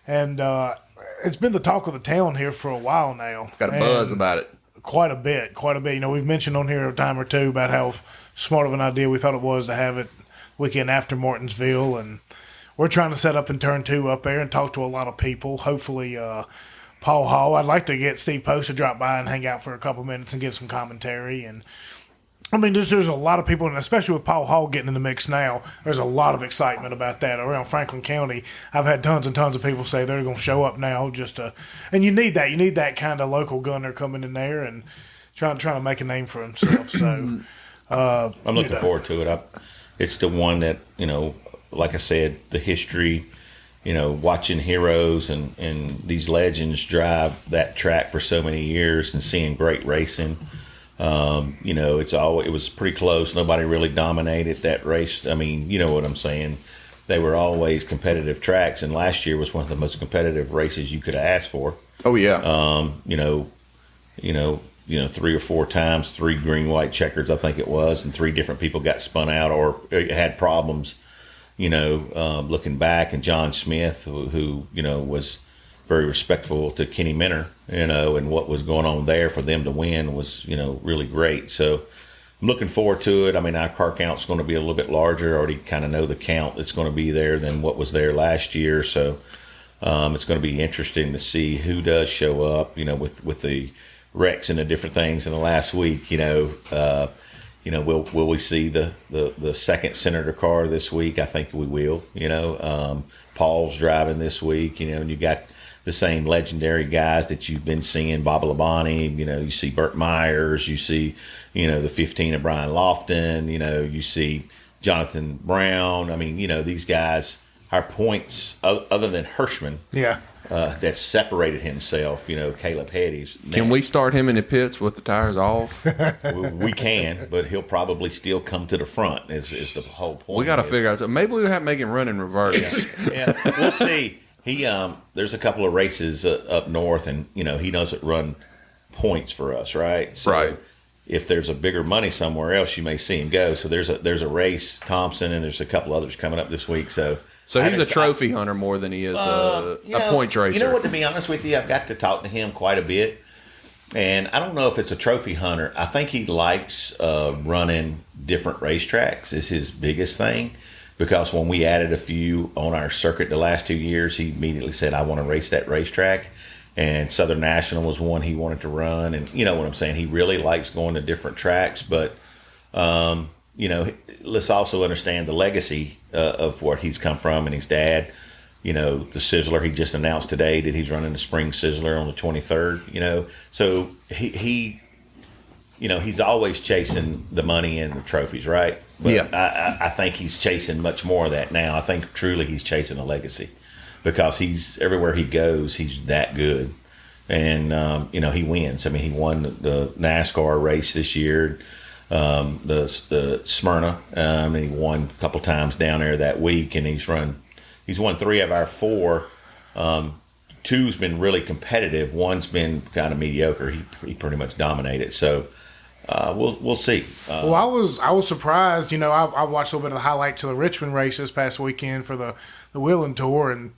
B: it's been the talk of the town here for a while now.
A: It's got a buzz about it.
B: Quite a bit. We've mentioned on here a time or two about how smart of an idea we thought it was to have it weekend after Martinsville, and we're trying to set up in turn 2 up there and talk to a lot of people. Hopefully, Paul Hall. I'd like to get Steve Post to drop by and hang out for a couple minutes and give some commentary. And I mean, there's a lot of people, and especially with Paul Hall getting in the mix now, there's a lot of excitement about that around Franklin County. I've had tons and tons of people say they're going to show up now and you need that. You need that kind of local gunner coming in there and trying to make a name for himself. So
C: I'm looking forward to it. It's the one that, like I said, the history, watching heroes and these legends drive that track for so many years and seeing great racing. It was pretty close. Nobody really dominated that race. I mean, you know what I'm saying. They were always competitive tracks, and last year was one of the most competitive races you could have asked for.
A: Oh yeah.
C: 3 or 4 times, 3 green, white checkers, I think it was, and 3 different people got spun out or had problems, looking back. And John Smith, who was very respectful to Kenny Minner, and what was going on there for them to win was, really great. So I'm looking forward to it. I mean, our car count's going to be a little bit larger. I already kind of know the count that's going to be there than what was there last year. So it's going to be interesting to see who does show up, with the wrecks and the different things in the last week. Will we see the second Senator car this week? I think we will. Paul's driving this week, and you got the same legendary guys that you've been seeing, Bob Labonte, you see Burt Myers, you see, the 15 of Brian Lofton, you see Jonathan Brown. I mean, these guys, our points, other than Hirschman, that separated himself, Caleb Hedges.
A: Can we start him in the pits with the tires off?
C: We can, but he'll probably still come to the front is the whole point.
A: We got to figure out. So maybe we'll have to make him run in reverse.
C: Yeah, we'll see. He there's a couple of races up north, and he doesn't run points for us, right? So
A: right.
C: If there's a bigger money somewhere else, you may see him go. So there's a race, Thompson, and there's a couple others coming up this week. So
A: he's a trophy hunter more than he is a points racer.
C: You know what? To be honest with you, I've got to talk to him quite a bit, and I don't know if it's a trophy hunter. I think he likes running different racetracks. Is his biggest thing. Because when we added a few on our circuit the last 2 years, he immediately said, I want to race that racetrack. And Southern National was one he wanted to run. And you know what I'm saying? He really likes going to different tracks. But, let's also understand the legacy of where he's come from and his dad. The Sizzler, he just announced today that he's running the Spring Sizzler on the 23rd, So he's always chasing the money and the trophies, right? But I think he's chasing much more of that now. I think truly he's chasing a legacy because he's everywhere he goes, he's that good. And, he wins. I mean, he won the NASCAR race this year, the Smyrna. And he won a couple times down there that week, and he's won 3 of our 4. Two's been really competitive. One's been kind of mediocre. He pretty much dominated. So, we'll see.
B: Well, I was surprised. I watched a little bit of the highlights of the Richmond race this past weekend for the Wheeling Tour, and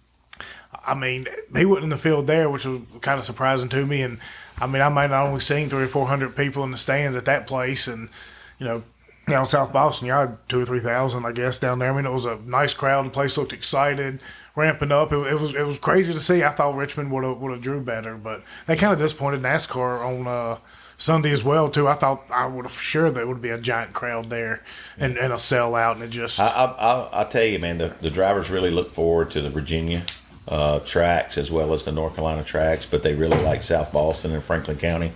B: I mean he wasn't in the field there, which was kind of surprising to me. And I mean I might not only seen 300 or 400 people in the stands at that place, and South Boston, you had 2,000 or 3,000, I guess, down there. I mean it was a nice crowd. The place looked excited, ramping up. It was crazy to see. I thought Richmond would have drew better, but they kind of disappointed NASCAR on Sunday as well too. I thought I would have sure there would be a giant crowd there and a sellout, and it just.
C: I'll tell you, man, the drivers really look forward to the Virginia tracks as well as the North Carolina tracks, but they really like South Boston and Franklin County,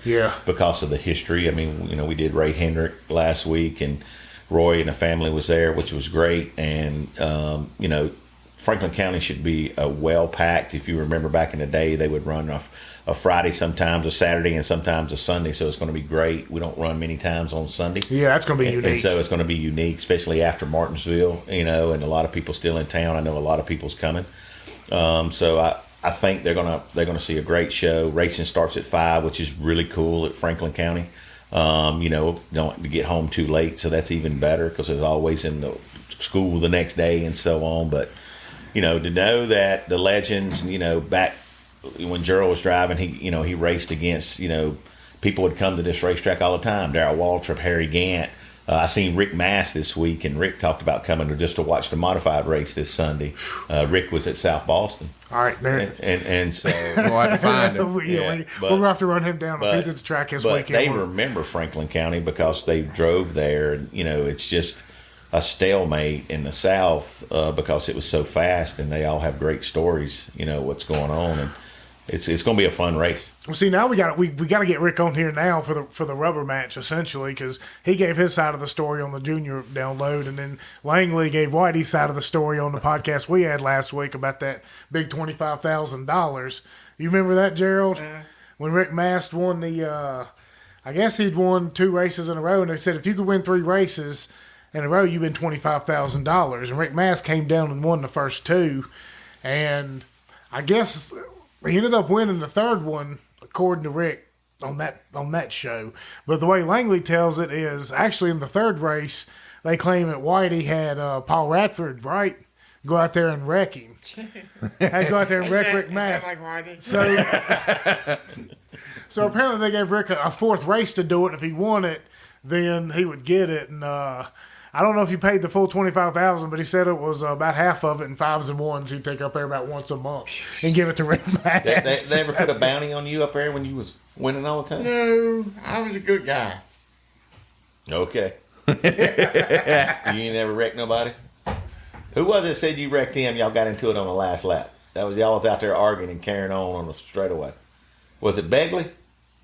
C: because of the history. I mean, we did Ray Hendrick last week, and Roy and the family was there, which was great, and Franklin County should be well packed. If you remember back in the day, they would run a Friday, sometimes a Saturday, and sometimes a Sunday. So it's going to be great. We don't run many times on Sunday.
B: Yeah, that's going to be unique.
C: And so it's going to be unique, especially after Martinsville, and a lot of people still in town. I know a lot of people's coming. So I think they're gonna see a great show. Racing starts at 5, which is really cool at Franklin County. Don't get home too late, so that's even better because it's always in the school the next day and so on. But to know that the legends, back when Gerald was driving, he raced against, people would come to this racetrack all the time. Darrell Waltrip, Harry Gant. I seen Rick Mass this week, and Rick talked about coming just to watch the modified race this Sunday. Rick was at South Boston.
B: All right, there.
C: And so
A: we'll have to find him.
B: We're going to have to run him down if he's at the track this weekend.
C: But they remember Franklin County because they drove there. And, it's just a stalemate in the South because it was so fast, and they all have great stories, what's going on. And it's going to be a fun race.
B: Well, see, now we got to get Rick on here now for the rubber match, essentially, because he gave his side of the story on the junior download, and then Langley gave Whitey's side of the story on the podcast we had last week about that big $25,000. You remember that, Gerald? When Rick Mast won I guess he'd won 2 races in a row, and they said if you could win 3 races in a row, you win $25,000. And Rick Mast came down and won the first 2, and I guess he ended up winning the third one, according to Rick, on that show. But the way Langley tells it is actually in the third race, they claim that Whitey had Paul Radford, right? Go out there and wreck him. Had to go out there and wreck Rick Mass.
D: Like Whitey.
B: So apparently they gave Rick a 4th race to do it. If he won it, then he would get it. And I don't know if he paid the full $25,000, but he said it was about half of it in 5s and 1s. He'd take up there about once a month and give it to Rick Mass.
C: They ever put a bounty on you up there when you was winning all the time?
D: No, I was a good guy.
C: Okay. You ain't never wrecked nobody? Who was it that said you wrecked him? Y'all got into it on the last lap. That was y'all was out there arguing and carrying on the straightaway. Was it Begley?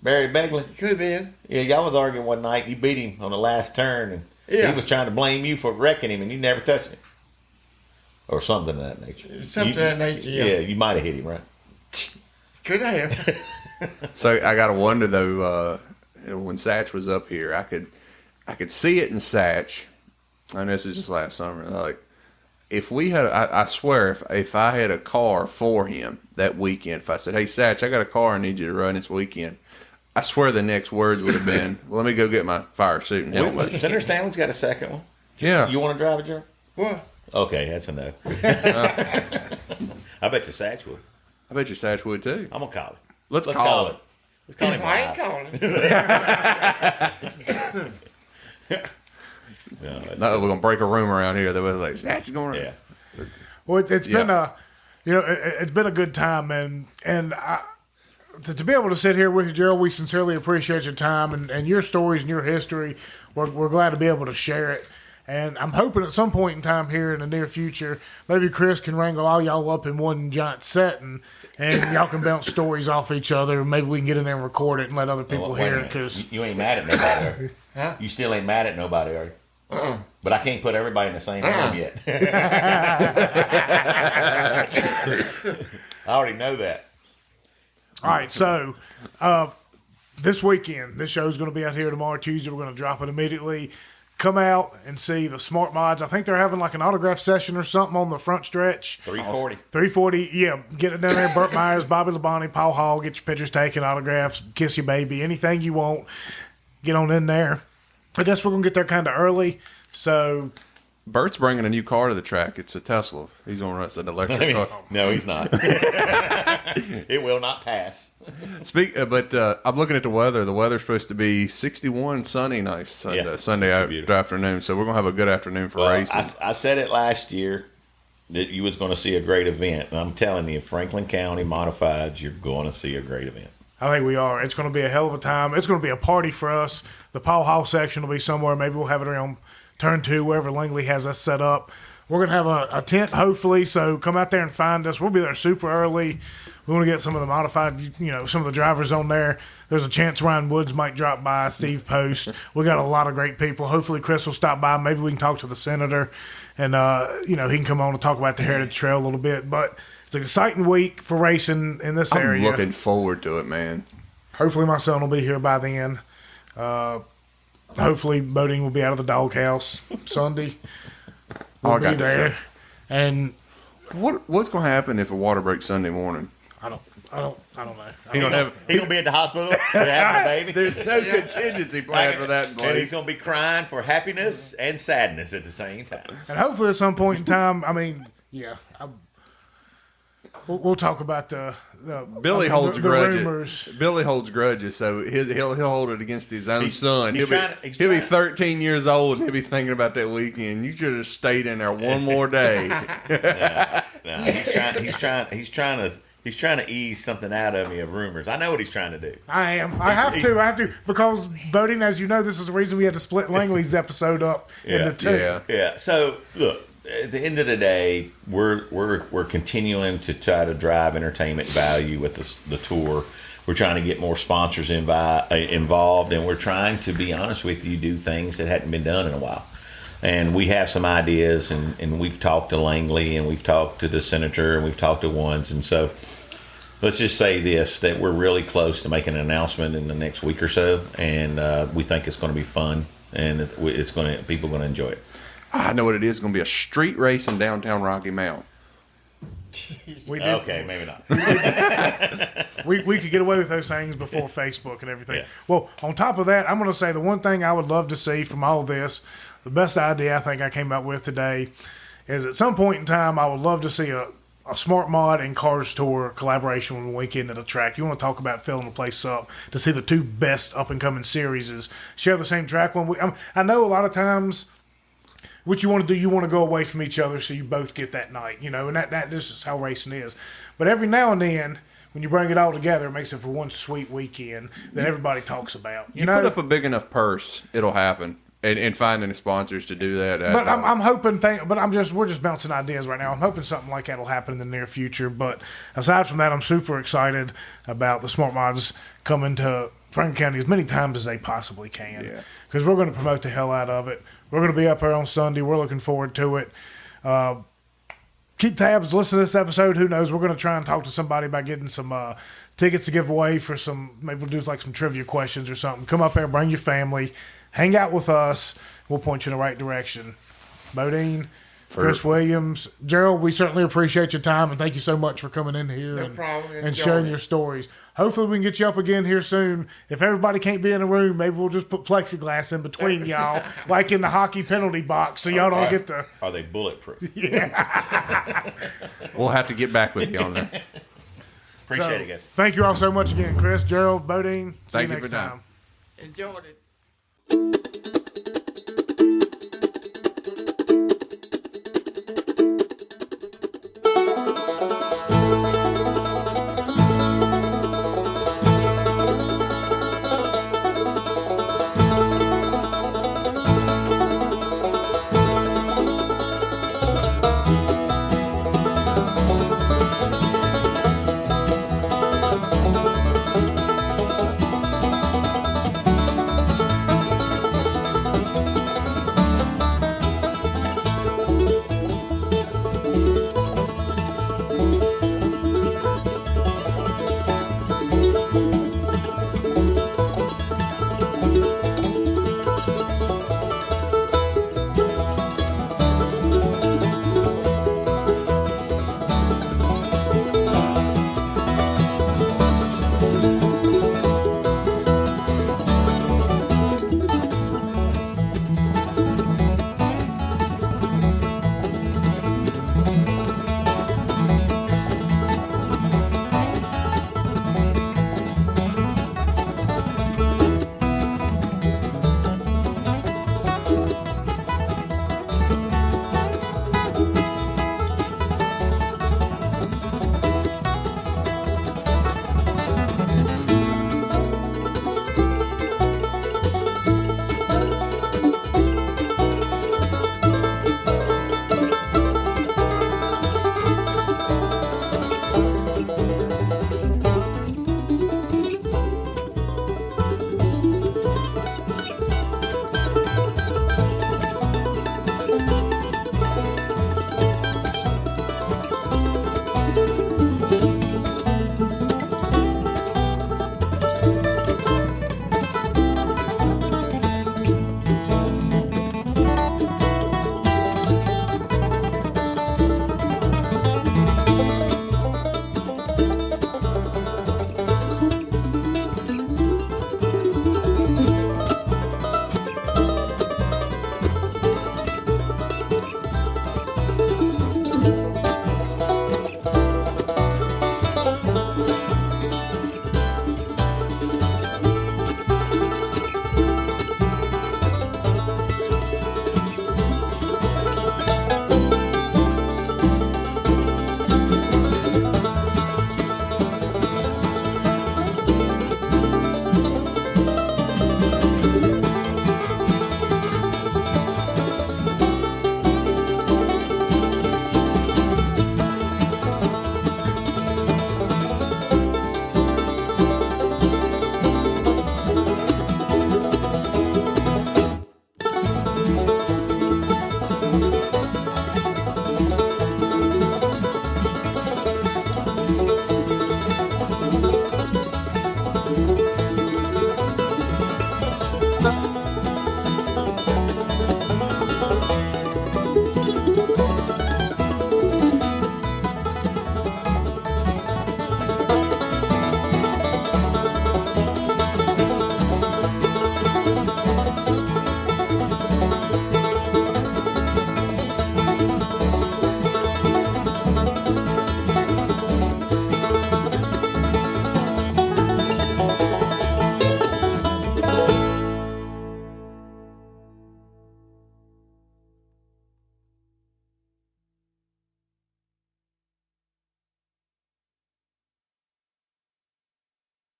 C: Barry Begley?
D: Could have been.
C: Yeah, y'all was arguing one night. You beat him on the last turn, and he was trying to blame you for wrecking him, and you never touched him. Or something of that nature.
D: Something of that nature, yeah.
C: You might have hit him, right?
D: Could have.
A: So I got to wonder though, when Satch was up here, I could see it in Satch, and this is just last summer. Like, if we had, I swear, if I had a car for him that weekend, if I said, "Hey Satch, I got a car I need you to run this weekend," I swear the next words would have been, "Well, let me go get my fire suit and helmet."
C: Senator Stanley's got a second one.
A: Yeah.
C: You want to drive it, Joe?
D: What?
C: Okay, that's a no. I bet you Satch would.
A: I bet you Satch would too.
C: I'm gonna call him.
A: Let's call it.
C: Let's call him.
D: I ain't calling.
A: No, we're gonna break a room around here that was like Satch going.
C: Yeah.
B: Well, it's been it's been a good time, and to be able to sit here with you, Gerald, we sincerely appreciate your time and your stories and your history. We're glad to be able to share it. And I'm hoping at some point in time here in the near future, maybe Chris can wrangle all y'all up in one giant setting, and y'all can bounce stories off each other. Maybe we can get in there and record it and let other people hear it. Cause
C: you ain't mad at nobody, are you?
D: Huh?
C: You still ain't mad at nobody, are you? But I can't put everybody in the same room yet. I already know that.
B: All right, so this weekend, this show's going to be out here tomorrow, Tuesday. We're going to drop it immediately. Come out and see the Smart Mods. I think they're having like an autograph session or something on the front stretch.
C: 340.
B: 340, yeah. Get it down there. Burt Myers, Bobby Labonte, Paul Hall. Get your pictures taken, autographs, kiss your baby, anything you want. Get on in there. I guess we're going to get there kind of early. So
A: Bert's bringing a new car to the track. It's a Tesla. He's going to run an electric car.
C: No, he's not. It will not pass.
A: But I'm looking at the weather. The weather's supposed to be 61, sunny, nice Sunday afternoon. So we're going to have a good afternoon for racing.
C: I said it last year that you was going to see a great event. And I'm telling you, Franklin County Modifieds, you're going to see a great event.
B: I think we are. It's going to be a hell of a time. It's going to be a party for us. The Paul Hall section will be somewhere. Maybe we'll have it around Turn 2, wherever Langley has us set up. We're going to have a tent, hopefully, so come out there and find us. We'll be there super early. We want to get some of the modified, some of the drivers on there. There's a chance Ryan Woods might drop by, Steve Post. We got a lot of great people. Hopefully Chris will stop by. Maybe we can talk to the senator, and, he can come on and talk about the Heritage Trail a little bit. But it's an exciting week for racing in this area.
A: I'm looking forward to it, man.
B: Hopefully my son will be here by then. Hopefully boating will be out of the doghouse Sunday. We'll be there. And
A: what's going to happen if a water breaks Sunday morning?
B: I don't know.
C: He's going to be at the hospital having a baby.
A: There's no contingency plan for that in place.
C: And he's going to be crying for happiness and sadness at the same time.
B: And hopefully at some point in time, we'll talk about the
A: Billy holds grudges.
B: rumors.
A: Billy holds grudges, so he'll hold it against his own son. He'll be 13 years old, and he'll be thinking about that weekend. You should have stayed in there one more day.
C: He's trying to ease something out of me of rumors. I know what he's trying to do.
B: I am. I have to because boating, as you know, this is the reason we had to split Langley's episode up into two.
C: Yeah. So look. At the end of the day, we're continuing to try to drive entertainment value with the tour. We're trying to get more sponsors involved, and we're trying to be honest with you, do things that hadn't been done in a while. And we have some ideas, and we've talked to Langley, and we've talked to the senator, and we've talked to ones, and so let's just say this: that we're really close to making an announcement in the next week or so, and we think it's going to be fun, and people are going to enjoy it.
A: I know what it is. It's going to be a street race in downtown Rocky Mount.
C: Okay, maybe not.
B: we could get away with those things before Facebook and everything.
C: Yeah.
B: Well, on top of that, I'm going to say the one thing I would love to see from all of this, the best idea I think I came up with today, is at some point in time, I would love to see a Smart Mod and Cars Tour collaboration when we weekend at the track. You want to talk about filling the place up to see the two best up-and-coming series share the same track. I know a lot of times what you want to do, you want to go away from each other so you both get that night, and that this is how racing is. But every now and then, when you bring it all together, it makes it for one sweet weekend that everybody talks about.
A: You put up a big enough purse, it'll happen. and finding sponsors to do that.
B: But I'm hoping. We're just bouncing ideas right now. I'm hoping something like that'll happen in the near future. But aside from that, I'm super excited about the Smart Mods coming to Franklin County as many times as they possibly can.
A: Yeah.
B: Because we're going to promote the hell out of it. We're going to be up here on Sunday. We're looking forward to it. Keep tabs. Listen to this episode. Who knows? We're going to try and talk to somebody about getting some tickets to give away for some. Maybe we'll do like some trivia questions or something. Come up here, bring your family, hang out with us. We'll point you in the right direction. Bodine, Chris Williams, Gerald, we certainly appreciate your time and thank you so much for coming in here and sharing your stories. Hopefully we can get you up again here soon. If everybody can't be in a room, maybe we'll just put plexiglass in between y'all, like in the hockey penalty box, so y'all don't get to.
C: Are they bulletproof?
B: Yeah.
A: We'll have to get back with you on that.
C: Appreciate it, guys.
B: Thank you all so much again, Chris, Gerald, Bodine. See
A: Thank
B: you
A: you
B: next
A: for your time.
B: time.
D: Enjoyed it.